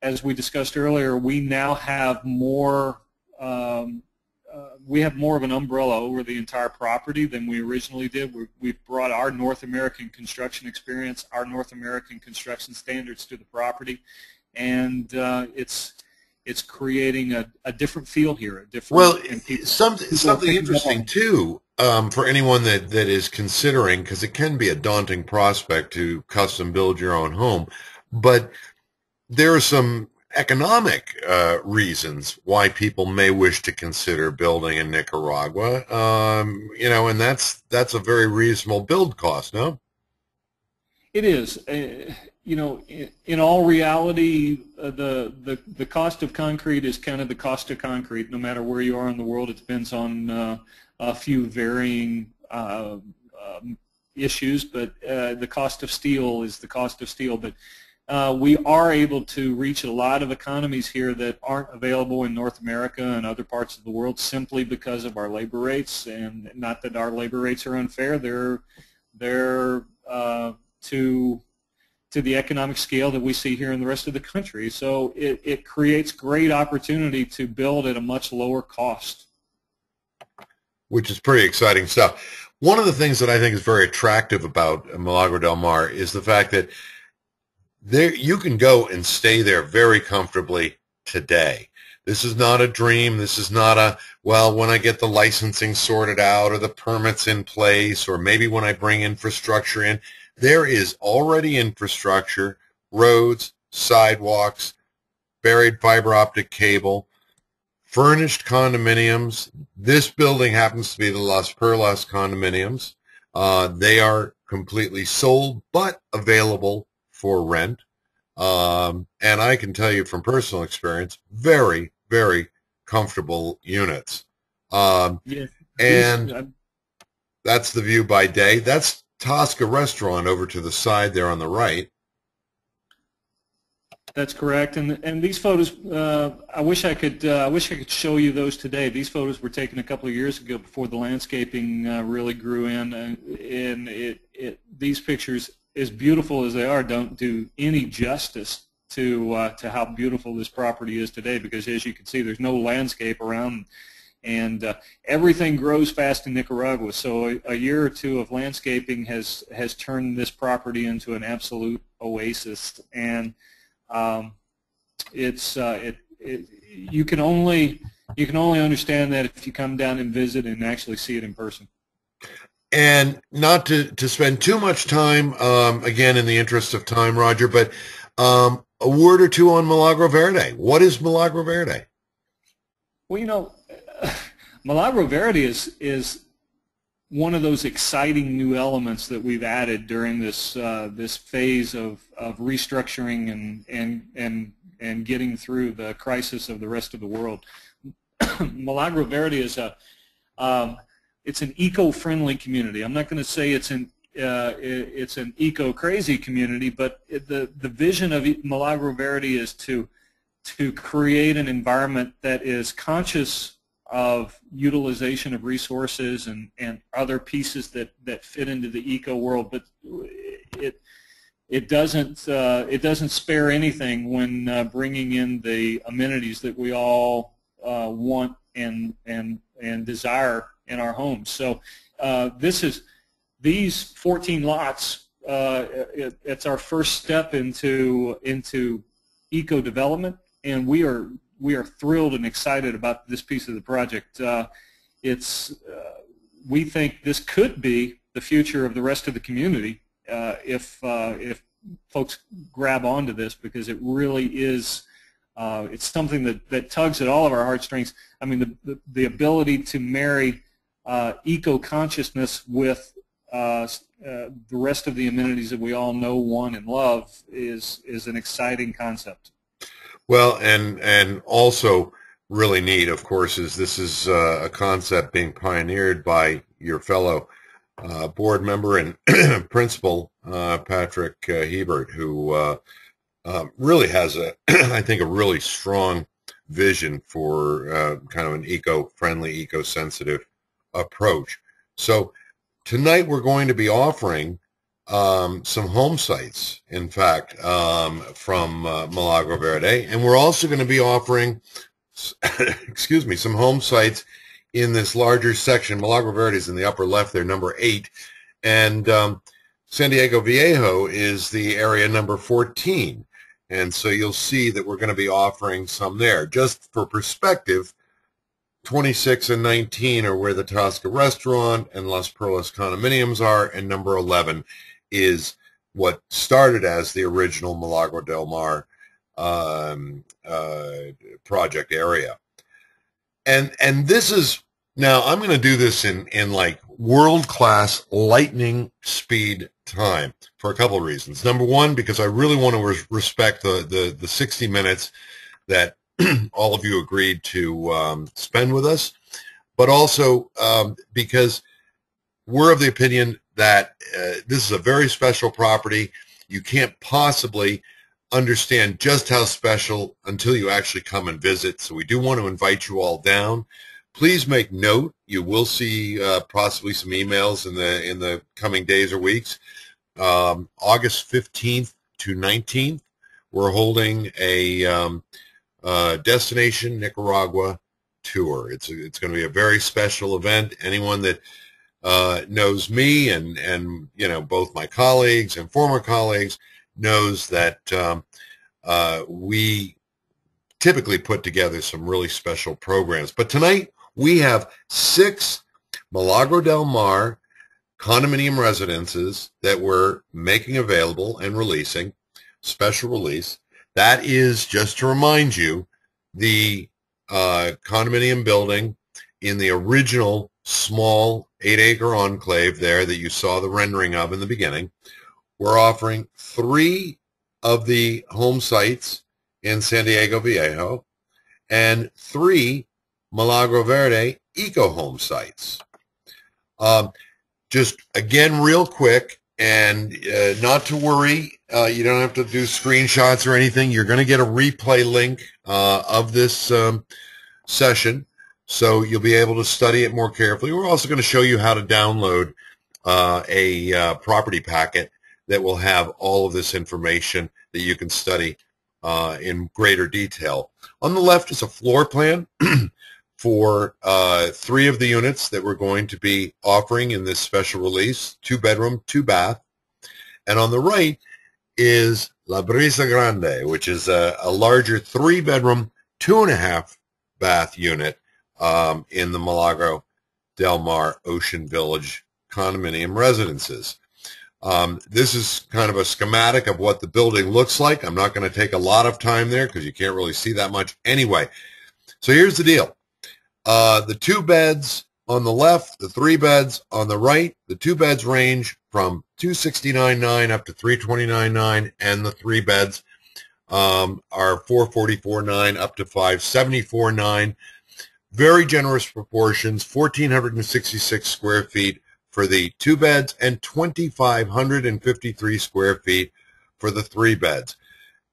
as we discussed earlier, we now have more of an umbrella over the entire property than we originally did. We've brought our North American construction experience, our North American construction standards to the property, and it's creating a different feel here. A different, well, something interesting too. For anyone that is considering, because it can be a daunting prospect to custom build your own home, but there are some economic reasons why people may wish to consider building in Nicaragua, you know, and that's a very reasonable build cost, no? It is. You know, in all reality, the cost of concrete is kind of the cost of concrete. No matter where you are in the world, it depends on a few varying issues, but the cost of steel is the cost of steel. But we are able to reach a lot of economies here that aren't available in North America and other parts of the world simply because of our labor rates, and not that our labor rates are unfair. They're to the economic scale that we see here in the rest of the country. So it creates great opportunity to build at a much lower cost. Which is pretty exciting stuff. One of the things that I think is very attractive about Milagro del Mar is the fact that you can go and stay there very comfortably today. This is not a dream. This is not well, when I get the licensing sorted out or the permits in place, or maybe when I bring infrastructure in. There is already infrastructure, roads, sidewalks, buried fiber optic cable, furnished condominiums. This building happens to be the Las Perlas condominiums. They are completely sold but available for rent. And I can tell you from personal experience, very, very comfortable units. Yes. And that's the view by day. That's Tasca Restaurant over to the side there on the right. That's correct, and these photos, I wish I could show you those today. These photos were taken a couple of years ago before the landscaping really grew in, and these pictures, as beautiful as they are, don't do any justice to how beautiful this property is today. Because as you can see, there's no landscape around, and everything grows fast in Nicaragua. So a year or two of landscaping has turned this property into an absolute oasis, and you can only understand that if you come down and visit and actually see it in person. And not to spend too much time, again, in the interest of time, Roger, but a word or two on Milagro Verde. What is Milagro Verde? Well, Milagro Verde is one of those exciting new elements that we've added during this this phase of restructuring and getting through the crisis of the rest of the world. Milagro Verde is it's an eco-friendly community. I'm not going to say it's an eco-crazy community, but the vision of Milagro Verde is to create an environment that is conscious of utilization of resources and other pieces that fit into the eco world, but it doesn't spare anything when bringing in the amenities that we all want and desire in our homes. So these 14 lots. It's our first step into eco development, and we are thrilled and excited about this piece of the project. We think this could be the future of the rest of the community if folks grab onto this, because it really is. It's something that tugs at all of our heartstrings. I mean, the ability to marry eco-consciousness with the rest of the amenities that we all know, want, and love is an exciting concept. Well, and also really neat, of course, is this is a concept being pioneered by your fellow board member and principal, Patrick Hebert, who really has I think, a really strong vision for kind of an eco-friendly, eco-sensitive approach. So tonight we're going to be offering some home sites, in fact, from Milagro Verde, and we're also going to be offering, excuse me, some home sites in this larger section. Milagro Verde is in the upper left there, number 8, and San Diego Viejo is the area number 14, and so you'll see that we're going to be offering some there. Just for perspective, 26 and 19 are where the Tasca Restaurant and Las Perlas condominiums are, and number 11 is what started as the original Milagro del Mar project area. And this is, now I'm going to do this in like world-class lightning speed time for a couple of reasons. Number one, because I really want to respect the 60 minutes that all of you agreed to spend with us, but also because we're of the opinion that this is a very special property. You can't possibly understand just how special until you actually come and visit. So we do want to invite you all down. Please make note. You will see possibly some emails in the coming days or weeks. August 15th to 19th, we're holding a Destination Nicaragua tour. It's going to be a very special event. Anyone that knows me and you know, both my colleagues and former colleagues knows that we typically put together some really special programs. But tonight we have 6 Milagro del Mar condominium residences that we're making available and releasing, special release. That is, just to remind you, the condominium building in the original small 8-acre enclave there that you saw the rendering of in the beginning. We're offering 3 of the home sites in San Diego Viejo and 3 Milagro Verde eco home sites. Just again, real quick, And not to worry, you don't have to do screenshots or anything. You're going to get a replay link of this session, so you'll be able to study it more carefully. We're also going to show you how to download a property packet that will have all of this information that you can study in greater detail. On the left is a floor plan for 3 of the units that we're going to be offering in this special release, 2-bedroom, 2-bath. And on the right is La Brisa Grande, which is a larger 3-bedroom, 2.5-bath unit in the Milagro del Mar Ocean Village Condominium Residences. This is kind of a schematic of what the building looks like. I'm not going to take a lot of time there because you can't really see that much anyway. So here's the deal. The 2 beds on the left, the 3 beds on the right. The 2 beds range from $269,900 up to $329,900, and the 3 beds are $444,900 up to $574,900. Very generous proportions, 1,466 square feet for the 2 beds and 2,553 square feet for the 3 beds.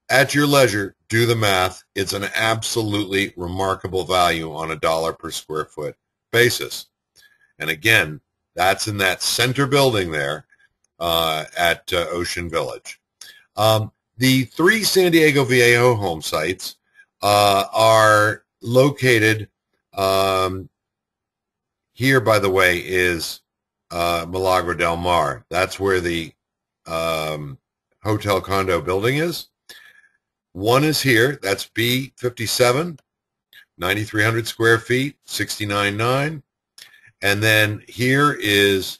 At your leisure, do the math. It's an absolutely remarkable value on a dollar per square foot basis. And again, that's in that center building there at Ocean Village. The 3 San Diego Viejo home sites are located here, by the way, is Milagro del Mar. That's where the hotel condo building is. One is here. That's B57, 9,300 square feet, 69.9. And then here is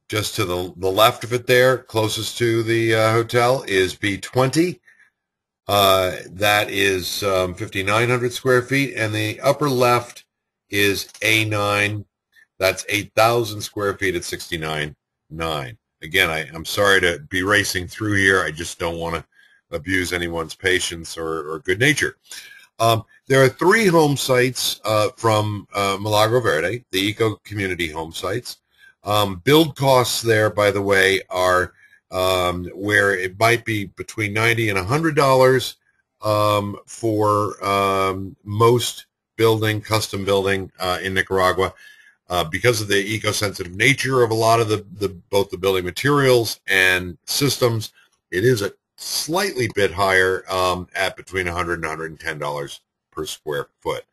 just to the left of it there, closest to the hotel, is B20. That is 5,900 square feet. And the upper left is A9. That's 8,000 square feet at 69.9. Again, I'm sorry to be racing through here. I just don't want to abuse anyone's patience or good nature. There are 3 home sites from Milagro Verde, the Eco Community home sites. Build costs there, by the way, are where it might be between $90 and $100 for most custom building in Nicaragua. Because of the eco-sensitive nature of a lot of both the building materials and systems, it is a slightly bit higher at between $100 and $110 per square foot.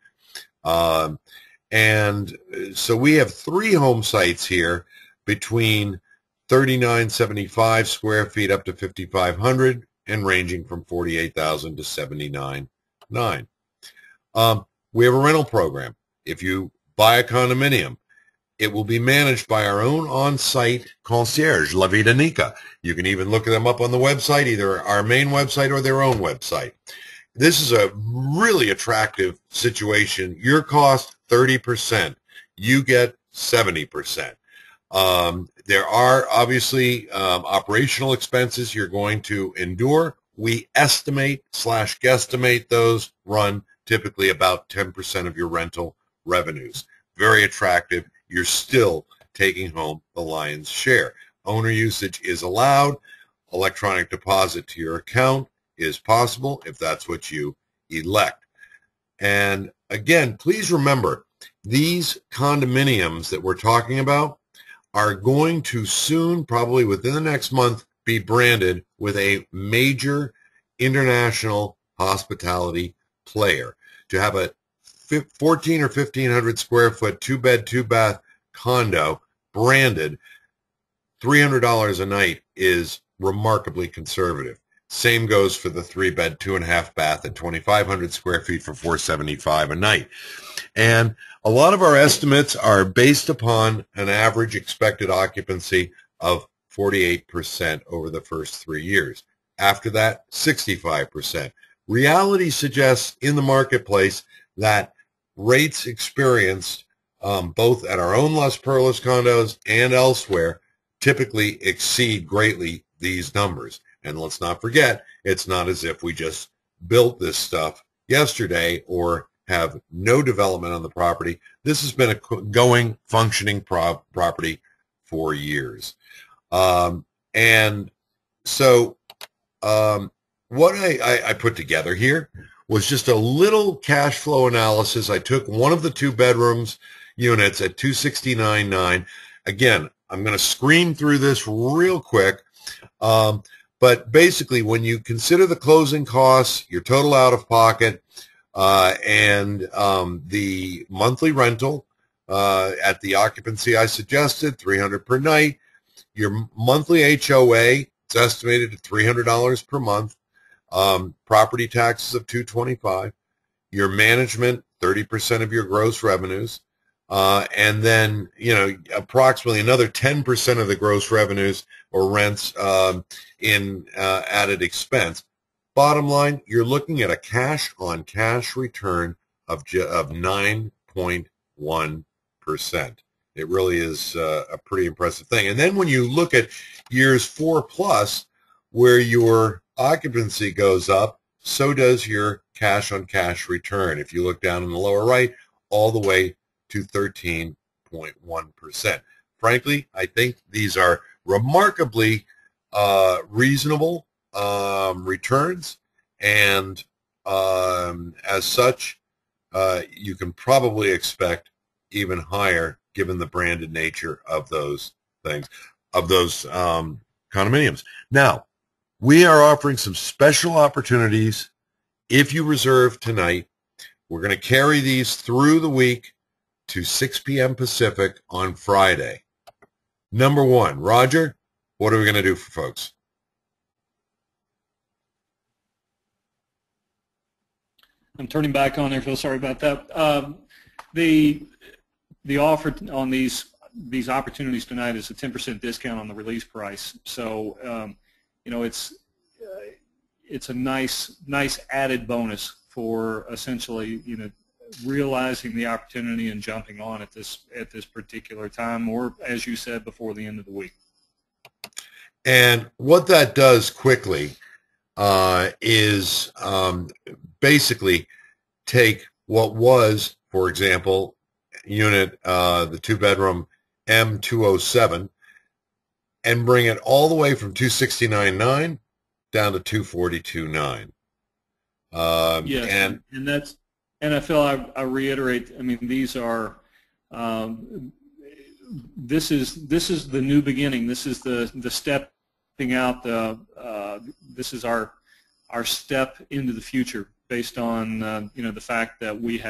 And so we have 3 home sites here between 3,975 square feet up to 5,500 and ranging from 48,000 to 79,900. We have a rental program. If you buy a condominium, it will be managed by our own on-site concierge, La Vida Nica. You can even look them up on the website, either our main website or their own website. This is a really attractive situation. Your cost, 30%. You get 70%. There are obviously operational expenses you're going to endure. We estimate/guesstimate those run typically about 10% of your rental revenues. Very attractive. You're still taking home the lion's share. Owner usage is allowed. Electronic deposit to your account is possible if that's what you elect. And again, please remember, these condominiums that we're talking about are going to soon, probably within the next month, be branded with a major international hospitality player. To have a 14 or 1,500 square foot 2-bed, 2-bath condo branded $300 a night is remarkably conservative. Same goes for the 3-bed, 2.5-bath at 2,500 square feet for $475 a night. And a lot of our estimates are based upon an average expected occupancy of 48% over the first 3 years. After that, 65%. Reality suggests in the marketplace that rates experienced both at our own Las Perlas condos and elsewhere typically exceed greatly these numbers. And let's not forget, it's not as if we just built this stuff yesterday or have no development on the property. This has been a going, functioning property 4 years. And so what I put together here was just a little cash flow analysis. I took one of the 2-bedrooms units at $269,900. Again, I'm going to screen through this real quick. But basically, when you consider the closing costs, your total out of pocket, and the monthly rental at the occupancy I suggested, $300 per night, your monthly HOA, it's estimated at $300 per month, property taxes of $225, your management, 30% of your gross revenues, and then, approximately another 10% of the gross revenues or rents in added expense. Bottom line, you're looking at a cash-on-cash return of 9.1%. It really is a pretty impressive thing. And then when you look at years 4+, where your occupancy goes up, so does your cash-on-cash return. If you look down in the lower right, all the way to 13.1%. Frankly, I think these are remarkably reasonable returns, and as such, you can probably expect even higher given the branded nature of those things, of those condominiums. Now, we are offering some special opportunities if you reserve tonight. We're going to carry these through the week to 6 p.m. Pacific on Friday. Number one, Roger, what are we going to do for folks? I'm turning back on there, Phil. Sorry about that. The offer on these opportunities tonight is a 10% discount on the release price. So it's a nice added bonus for essentially realizing the opportunity and jumping on at this particular time, or as you said, before the end of the week. And what that does quickly is basically take what was, for example, unit, the 2-bedroom M207, and bring it all the way from $269,900 down to $242,900. Yes, and that's, and I feel I reiterate. I mean, these are this is the new beginning. This is the stepping out. This is our step into the future based on the fact that we've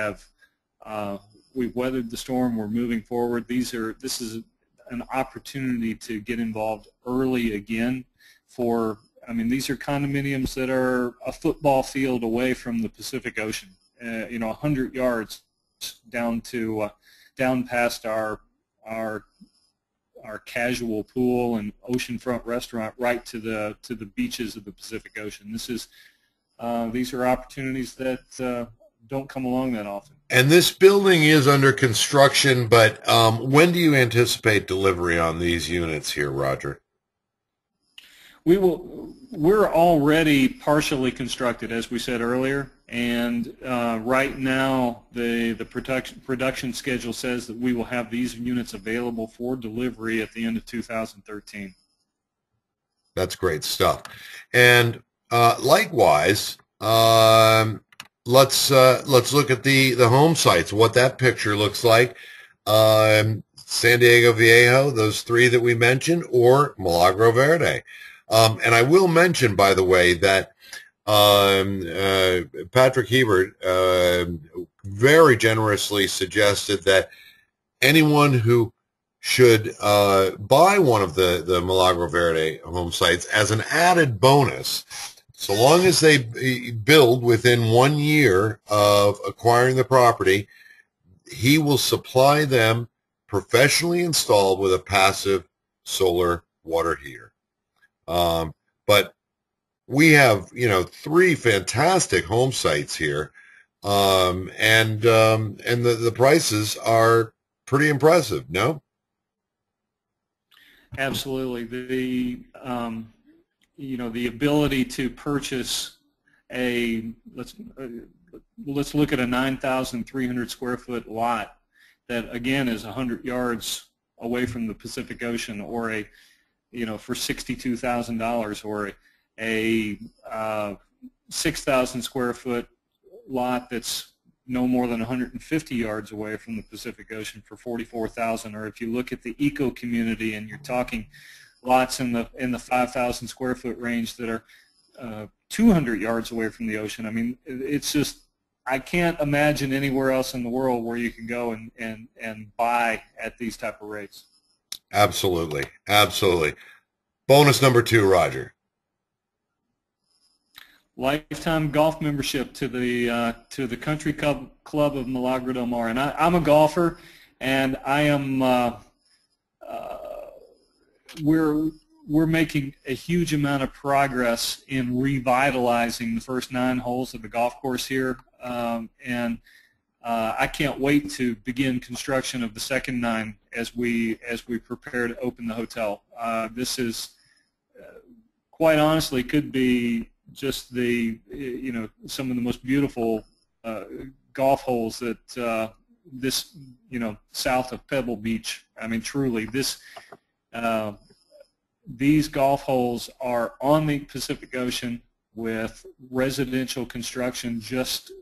weathered the storm. We're moving forward. This is an opportunity to get involved early again. These are condominiums that are a football field away from the Pacific Ocean. 100 yards down past our casual pool and oceanfront restaurant, right to the beaches of the Pacific Ocean. These are opportunities that don't come along that often. And this building is under construction, but when do you anticipate delivery on these units here, Roger? We're already partially constructed, as we said earlier, and right now the production schedule says that we will have these units available for delivery at the end of 2013. That's great stuff. And likewise, let's look at the Homesites, what that picture looks like. San Diego Viejo, those 3 that we mentioned, or Milagro Verde. And I will mention, by the way, that Patrick Hebert very generously suggested that anyone who should buy one of the Milagro Verde home sites as an added bonus, so long as they build within 1 year of acquiring the property, he will supply them professionally installed with a passive solar water heater. But we have, 3 fantastic home sites here, and the prices are pretty impressive. No? Absolutely. The ability to purchase let's look at a 9,300 square foot lot that again is 100 yards away from the Pacific Ocean, or for $62,000, or a 6,000 square foot lot that's no more than 150 yards away from the Pacific Ocean for $44,000, or if you look at the eco community and you're talking lots in the 5,000 square foot range that are 200 yards away from the ocean. I mean, it's just, I can't imagine anywhere else in the world where you can go and buy at these type of rates. Absolutely, absolutely. Bonus number 2, Roger. Lifetime golf membership to the Country Club of Milagro del Mar, and I'm a golfer, and I am. We're making a huge amount of progress in revitalizing the first 9 holes of the golf course here, and I can't wait to begin construction of the second 9 as we prepare to open the hotel. This is quite honestly could be just some of the most beautiful golf holes that this south of Pebble Beach. I mean, truly, these golf holes are on the Pacific Ocean with residential construction just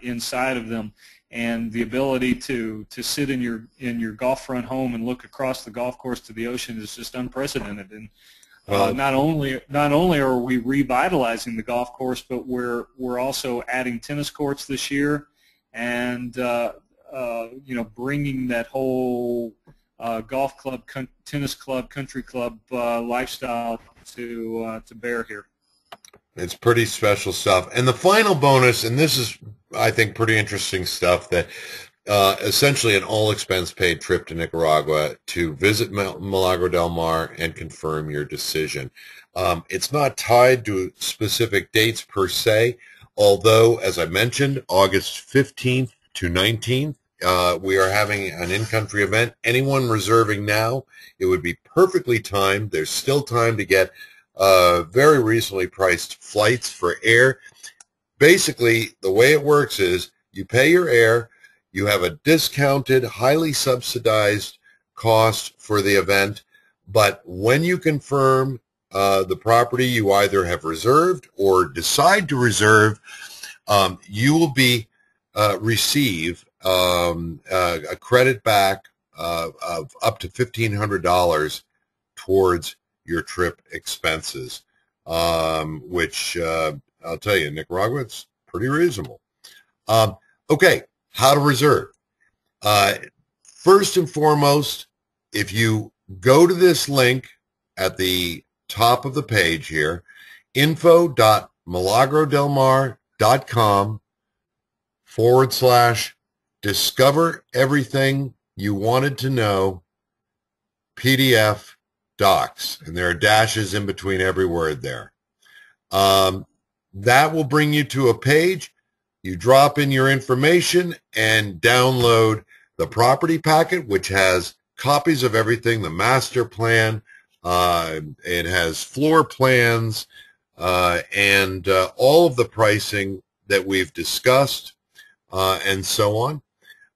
inside of them, and the ability to sit in your golf front home and look across the golf course to the ocean is just unprecedented. And not only are we revitalizing the golf course, but we're also adding tennis courts this year, and bringing that whole golf club, tennis club, country club lifestyle to bear here. It's pretty special stuff. And the final bonus, and this is, I think, pretty interesting stuff, that essentially an all-expense-paid trip to Nicaragua to visit Milagro del Mar and confirm your decision. It's not tied to specific dates per se, although, as I mentioned, August 15th to 19th, we are having an in-country event. Anyone reserving now, it would be perfectly timed. There's still time to get very reasonably priced flights for air. Basically, the way it works is you pay your air, you have a discounted, highly subsidized cost for the event, but when you confirm the property you either have reserved or decide to reserve, you will receive a credit back of up to $1,500 towards your trip expenses, which I'll tell you, Nicaragua, it's pretty reasonable. Okay, how to reserve. First and foremost, if you go to this link at the top of the page here, info.milagrodelmar.com/discover everything you wanted to know PDF docs, and there are dashes in between every word there. That will bring you to a page. You drop in your information and download the property packet, which has copies of everything, the master plan, it has floor plans, and all of the pricing that we've discussed, and so on.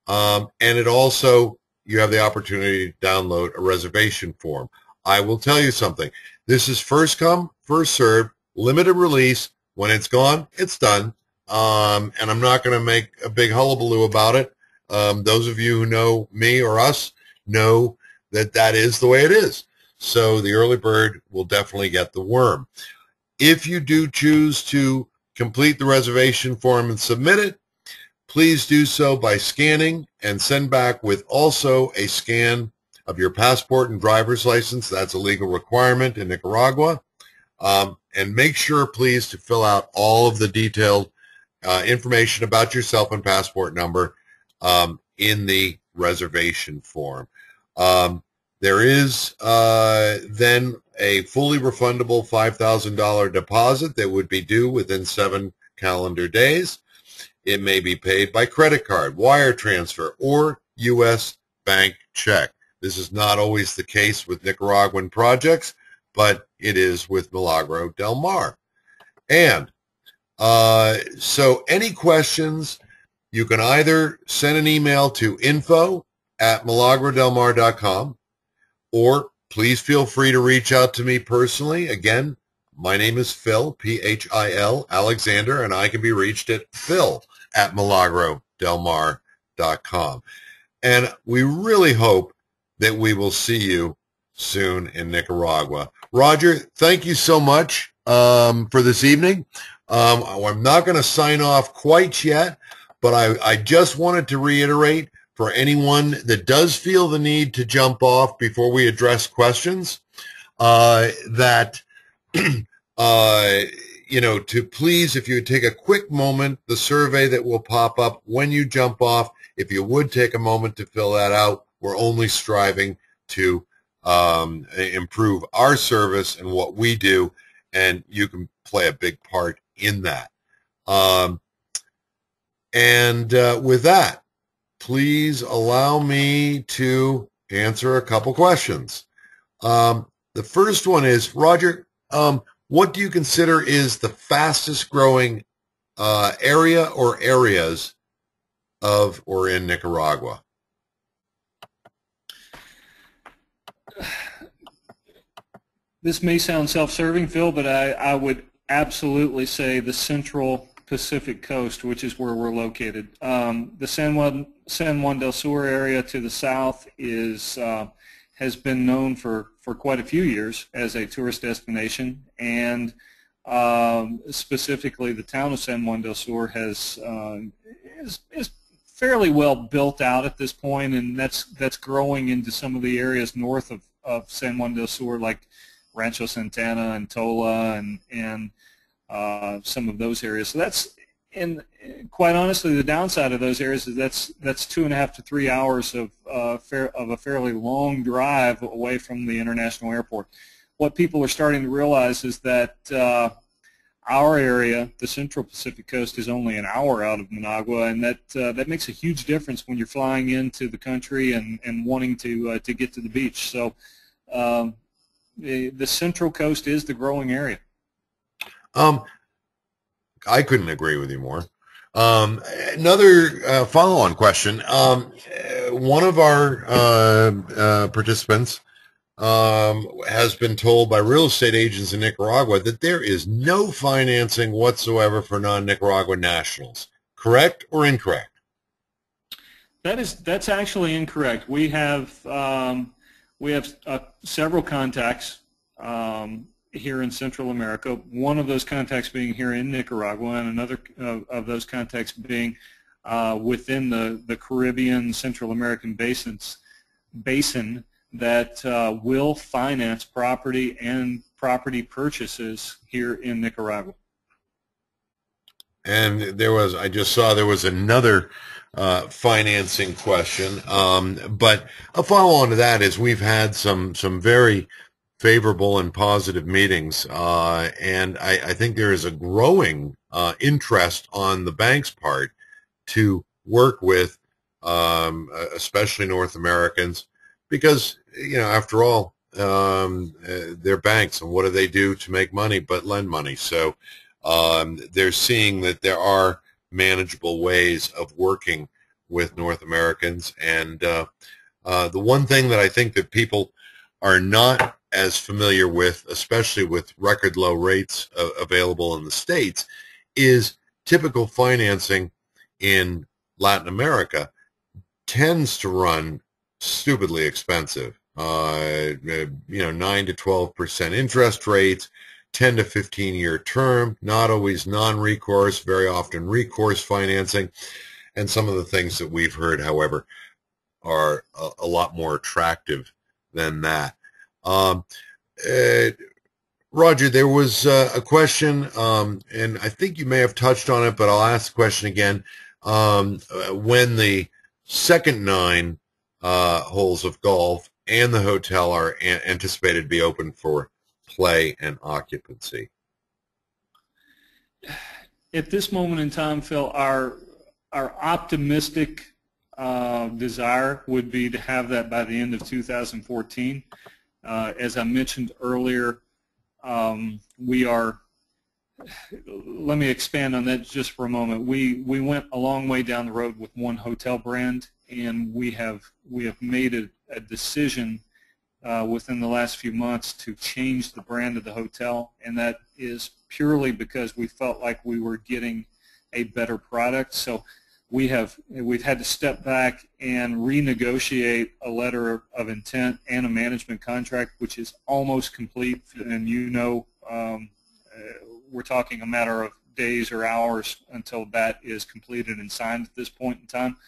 And it also, you have the opportunity to download a reservation form. I will tell you something. This is first come, first served, limited release. When it's gone, it's done. And I'm not going to make a big hullabaloo about it. Those of you who know me or us know that that is the way it is. So the early bird will definitely get the worm. If you do choose to complete the reservation form and submit it, please do so by scanning and send back with also a scan of your passport and driver's license. That's a legal requirement in Nicaragua. And make sure, please, to fill out all of the detailed information about yourself and passport number in the reservation form. There is then a fully refundable $5,000 deposit that would be due within 7 calendar days. It may be paid by credit card, wire transfer, or U.S. bank check. This is not always the case with Nicaraguan projects, but it is with Milagro del Mar. And so any questions, you can either send an email to info@milagrodelmar.com. or please feel free to reach out to me personally. Again, my name is Phil, Phil Alexander, and I can be reached at phil@milagrodelmar.com. And we really hope that we will see you soon in Nicaragua. Roger, thank you so much for this evening. I'm not going to sign off quite yet, but I just wanted to reiterate for anyone that does feel the need to jump off before we address questions, that, to please, if you would take a quick moment, the survey that will pop up when you jump off, if you would take a moment to fill that out. We're only striving to improve our service and what we do, and you can play a big part in that. With that, please allow me to answer a couple questions. The first one is, Roger, what do you consider is the fastest growing area or areas of or in Nicaragua? This may sound self-serving, Phil, but I would absolutely say the Central Pacific Coast, which is where we're located. The San Juan del Sur area to the south has been known for quite a few years as a tourist destination, and specifically the town of San Juan del Sur is fairly well built out at this point, and that's growing into some of the areas north of San Juan del Sur, like Rancho Santana and Tola and some of those areas. So that's, and quite honestly, the downside of those areas is that's 2.5 to 3 hours of a fairly long drive away from the international airport. What people are starting to realize is that our area, the Central Pacific Coast, is only an hour out of Managua, and that makes a huge difference when you're flying into the country and wanting to get to the beach. So the Central Coast is the growing area. I couldn't agree with you more. Another follow-on question. One of our participants has been told by real estate agents in Nicaragua that there is no financing whatsoever for non-Nicaraguan nationals. Correct or incorrect? That's actually incorrect. We have several contacts here in Central America. One of those contacts being here in Nicaragua, and another of those contacts being within the Caribbean Central American basin that will finance property and property purchases here in Nicaragua. And I just saw there was another financing question, but a follow-on to that is we've had some very favorable and positive meetings, and I think there is a growing interest on the bank's part to work with especially North Americans, because after all, they're banks, and what do they do to make money but lend money? So they're seeing that there are manageable ways of working with North Americans, and the one thing that I think that people are not as familiar with, especially with record low rates available in the States, is typical financing in Latin America tends to run stupidly expensive. 9 to 12% interest rates, 10 to 15-year term, not always non-recourse, very often recourse financing, and some of the things that we've heard, however, are a lot more attractive than that. Roger, there was a question, and I think you may have touched on it, but I'll ask the question again. When the second 9 holes of golf and the hotel are anticipated to be open for play and occupancy? At this moment in time, Phil, our optimistic desire would be to have that by the end of 2014. As I mentioned earlier, let me expand on that just for a moment. We went a long way down the road with one hotel brand, and we have made a decision within the last few months to change the brand of the hotel, and that is purely because we felt like we were getting a better product. So we've had to step back and renegotiate a letter of intent and a management contract, which is almost complete. And we're talking a matter of days or hours until that is completed and signed at this point in time.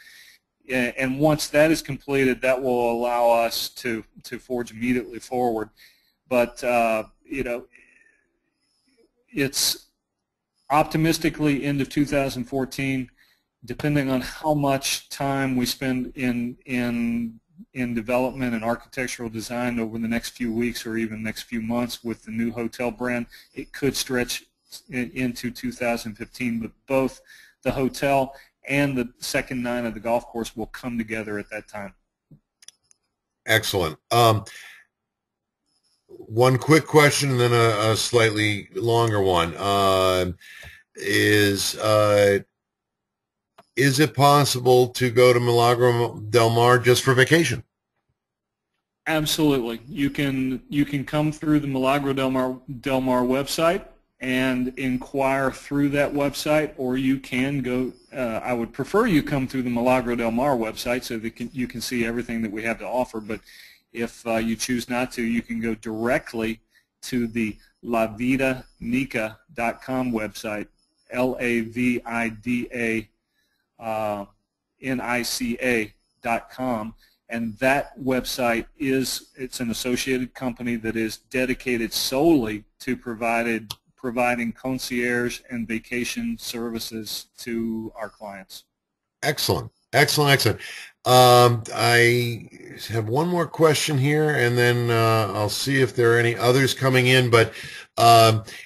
And once that is completed, that will allow us to forge immediately forward. But it's optimistically end of 2014, depending on how much time we spend in development and architectural design over the next few weeks or even next few months with the new hotel brand. It could stretch into 2015, but both the hotel and the second 9 of the golf course will come together at that time. Excellent. One quick question and then a slightly longer one. Is it possible to go to Milagro del Mar just for vacation? Absolutely. You can come through the Milagro del Mar website and inquire through that website, or you can go, I would prefer you come through the Milagro del Mar website so that you can see everything that we have to offer, but if you choose not to, you can go directly to the lavidanica.com website, LAVIDANICA.com, and that website it's an associated company that is dedicated solely to providing concierge and vacation services to our clients. Excellent. Excellent. I have one more question here, and then I'll see if there are any others coming in. But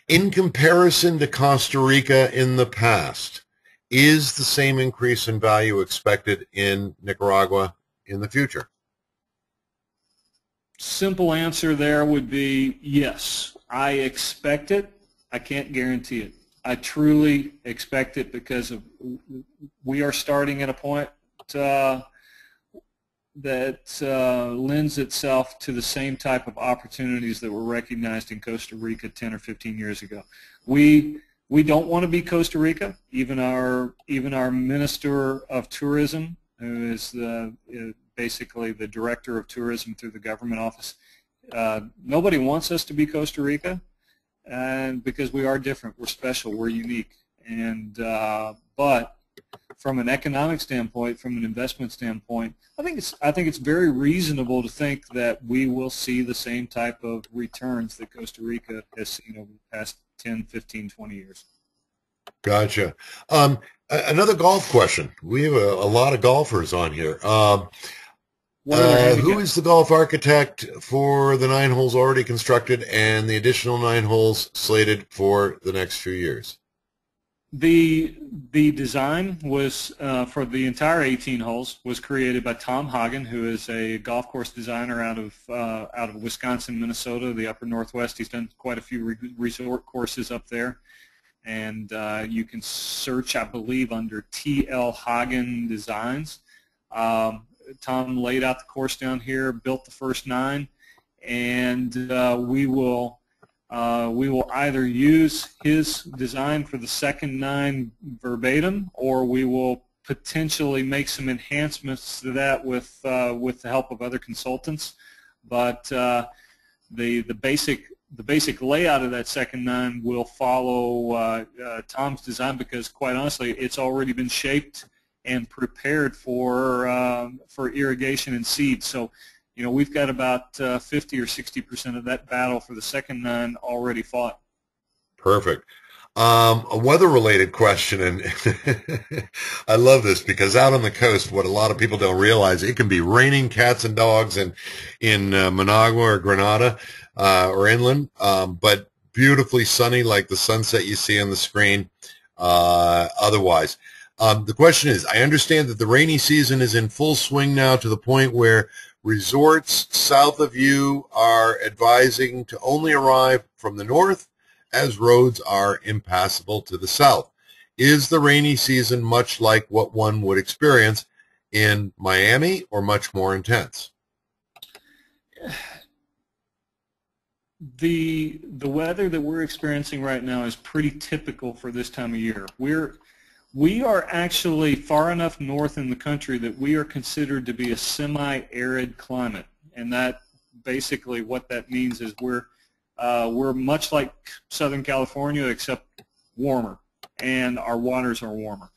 in comparison to Costa Rica in the past, is the same increase in value expected in Nicaragua in the future? Simple answer there would be yes. I expect it. I can't guarantee it. I truly expect it because we are starting at a point that lends itself to the same type of opportunities that were recognized in Costa Rica 10 or 15 years ago. We don't want to be Costa Rica. Even our Minister of Tourism, who is basically the Director of Tourism through the government office, nobody wants us to be Costa Rica. And because we are different, we're special, we're unique, and but from an economic standpoint, from an investment standpoint, I think it's very reasonable to think that we will see the same type of returns that Costa Rica has seen over the past 10, 15, 20 years. Gotcha. Another golf question. We have a lot of golfers on here. Who is the golf architect for the 9 holes already constructed and the additional 9 holes slated for the next few years? The design was for the entire 18 holes was created by Tom Hagen, who is a golf course designer out of Wisconsin, Minnesota, the upper Northwest. He's done quite a few resort courses up there, and you can search, I believe, under T.L. Hagen Designs. Tom laid out the course down here, built the first 9, and we will either use his design for the second 9 verbatim, or we will potentially make some enhancements to that with the help of other consultants. But the basic layout of that second 9 will follow Tom's design, because quite honestly, it's already been shaped and prepared for irrigation and seed. So, we've got about 50 or 60% of that battle for the second 9 already fought. Perfect. A weather-related question, and I love this because out on the coast, what a lot of people don't realize, it can be raining cats and dogs in Managua or Granada or inland, but beautifully sunny like the sunset you see on the screen otherwise. The question is, I understand that the rainy season is in full swing now to the point where resorts south of you are advising to only arrive from the north as roads are impassable to the south. Is the rainy season much like what one would experience in Miami or much more intense? The weather that we're experiencing right now is pretty typical for this time of year. We are actually far enough north in the country that we are considered to be a semi-arid climate, and that basically what that means is we're much like Southern California except warmer, and our waters are warmer.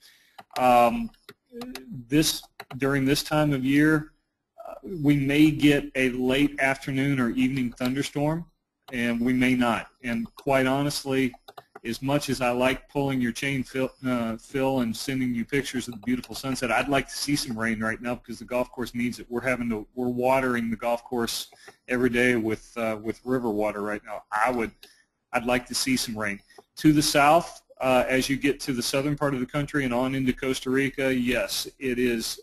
During this time of year, we may get a late afternoon or evening thunderstorm, and we may not. And quite honestly, as much as I like pulling your chain, Phil, and sending you pictures of the beautiful sunset, I'd like to see some rain right now because the golf course needs it. We're watering the golf course every day with river water right now. I'd like to see some rain. To the south, as you get to the southern part of the country and on into Costa Rica, yes, it is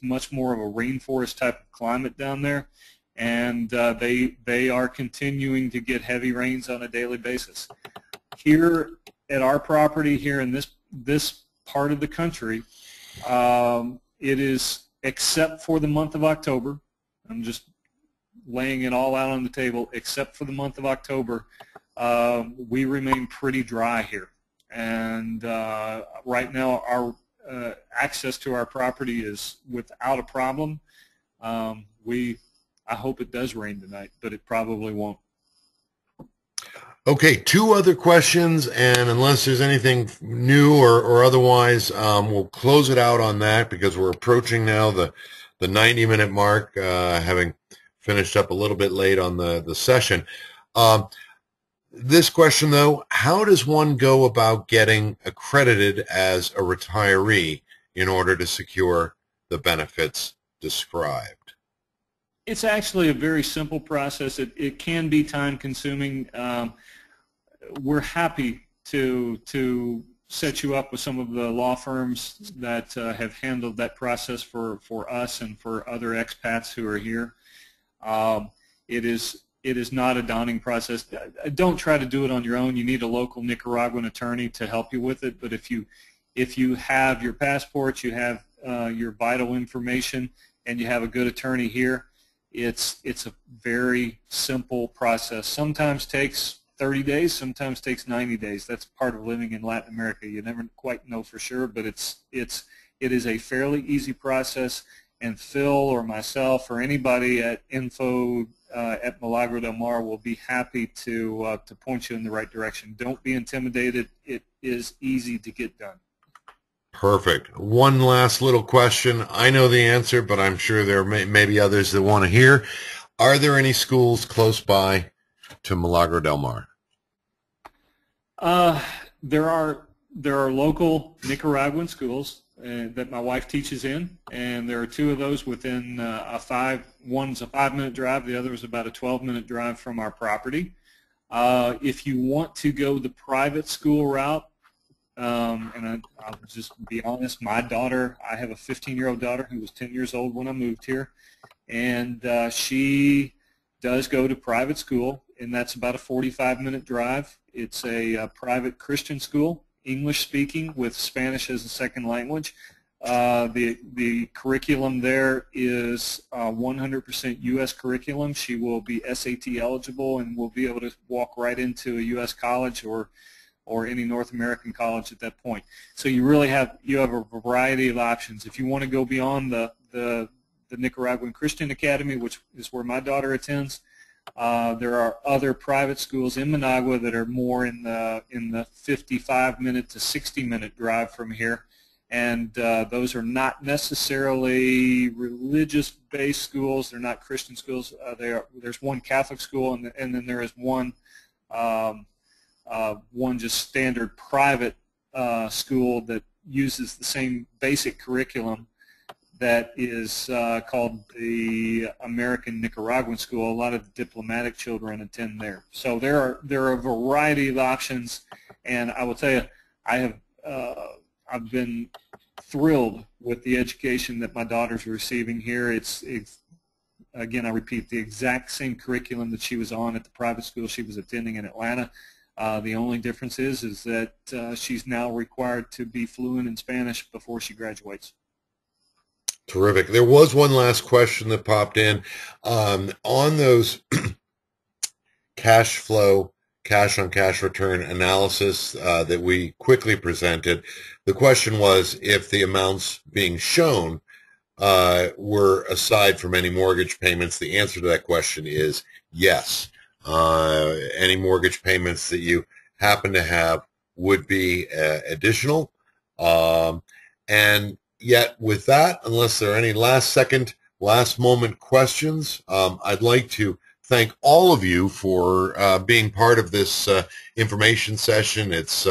much more of a rainforest type of climate down there, and they are continuing to get heavy rains on a daily basis. Here at our property here in this part of the country, it is, except for the month of October, I'm just laying it all out on the table, except for the month of October, we remain pretty dry here. And right now our access to our property is without a problem. I hope it does rain tonight, but it probably won't. Okay, two other questions, and unless there's anything new or otherwise, we'll close it out on that because we're approaching now the 90-minute mark, having finished up a little bit late on the session. This question, though, how does one go about getting accredited as a retiree in order to secure the benefits described? It's actually a very simple process. It can be time-consuming. We're happy to set you up with some of the law firms that have handled that process for us and for other expats who are here. It is not a daunting process. Don't try to do it on your own. You need a local Nicaraguan attorney to help you with it. But if you have your passports, you have your vital information, and you have a good attorney here, it's a very simple process. Sometimes takes 30 days, sometimes takes 90 days. That's part of living in Latin America. You never quite know for sure, but it is a fairly easy process. And Phil or myself or anybody at info at Milagro del Mar will be happy to point you in the right direction. Don't be intimidated. It is easy to get done. Perfect. One last little question. I know the answer, but I'm sure there may be others that want to hear. Are there any schools close by to Milagro del Mar? There are local Nicaraguan schools that my wife teaches in, and there are two of those within one's a 5-minute drive, the other is about a 12-minute drive from our property. If you want to go the private school route, and I'll just be honest, my daughter, I have a 15-year-old daughter who was 10 years old when I moved here, and she does go to private school, and that's about a 45-minute drive. It's a private Christian school, English speaking with Spanish as a second language. The curriculum there is 100% U.S. curriculum. She will be SAT eligible and will be able to walk right into a U.S. college or any North American college at that point. So you really have a variety of options. If you want to go beyond the Nicaraguan Christian Academy, which is where my daughter attends, there are other private schools in Managua that are more in the 55-minute to 60-minute drive from here, and those are not necessarily religious-based schools. They're not Christian schools. There's one Catholic school, and then there is one just standard private school that uses the same basic curriculum that is called the American Nicaraguan School. A lot of the diplomatic children attend there. So there are a variety of options, and I will tell you, I've been thrilled with the education that my daughters are receiving here. It's again, I repeat, the exact same curriculum that she was on at the private school she was attending in Atlanta. The only difference is that she's now required to be fluent in Spanish before she graduates. Terrific. There was one last question that popped in. On those cash flow, cash on cash return analysis that we quickly presented. The question was if the amounts being shown were aside from any mortgage payments. The answer to that question is yes. Any mortgage payments that you happen to have would be additional. And yet with that, unless there are any last moment questions, I'd like to thank all of you for being part of this information session. It's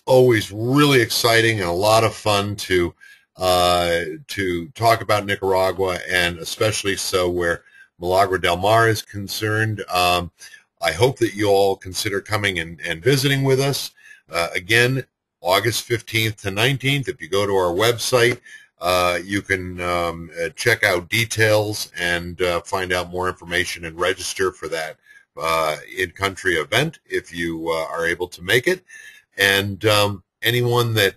always really exciting and a lot of fun to talk about Nicaragua, and especially so where Milagro del Mar is concerned. I hope that you all consider coming and visiting with us. Again, August 15th to 19th. If you go to our website, you can check out details and find out more information and register for that in-country event if you are able to make it. And anyone that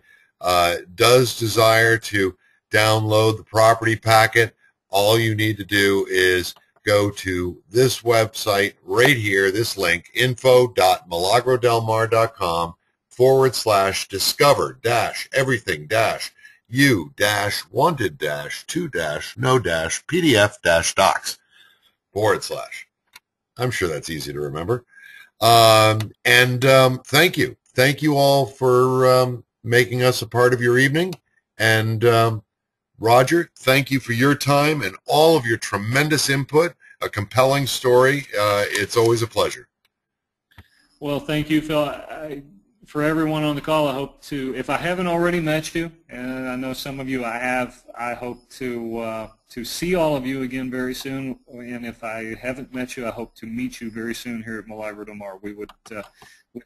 does desire to download the property packet, all you need to do is go to this website right here, this link, info.milagro-del-mar.com/discover-everything-you-want-to-know-pdf-docs. I'm sure that's easy to remember. Thank you. Thank you all for making us a part of your evening. And Roger, thank you for your time and all of your tremendous input. A compelling story. It's always a pleasure. Well, thank you, Phil. For everyone on the call, I hope to, if I haven't already met you, and I know some of you I have, I hope to see all of you again very soon. And if I haven't met you, I hope to meet you very soon here at Milagro del Mar. We'd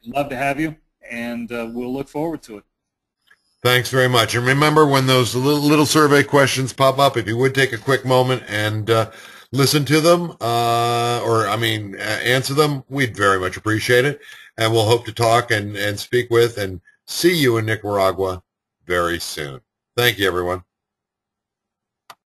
love to have you, and we'll look forward to it. Thanks very much. And remember, when those little survey questions pop up, if you would take a quick moment and listen to them, answer them, we'd very much appreciate it. And we'll hope to talk and speak with and see you in Nicaragua very soon. Thank you, everyone.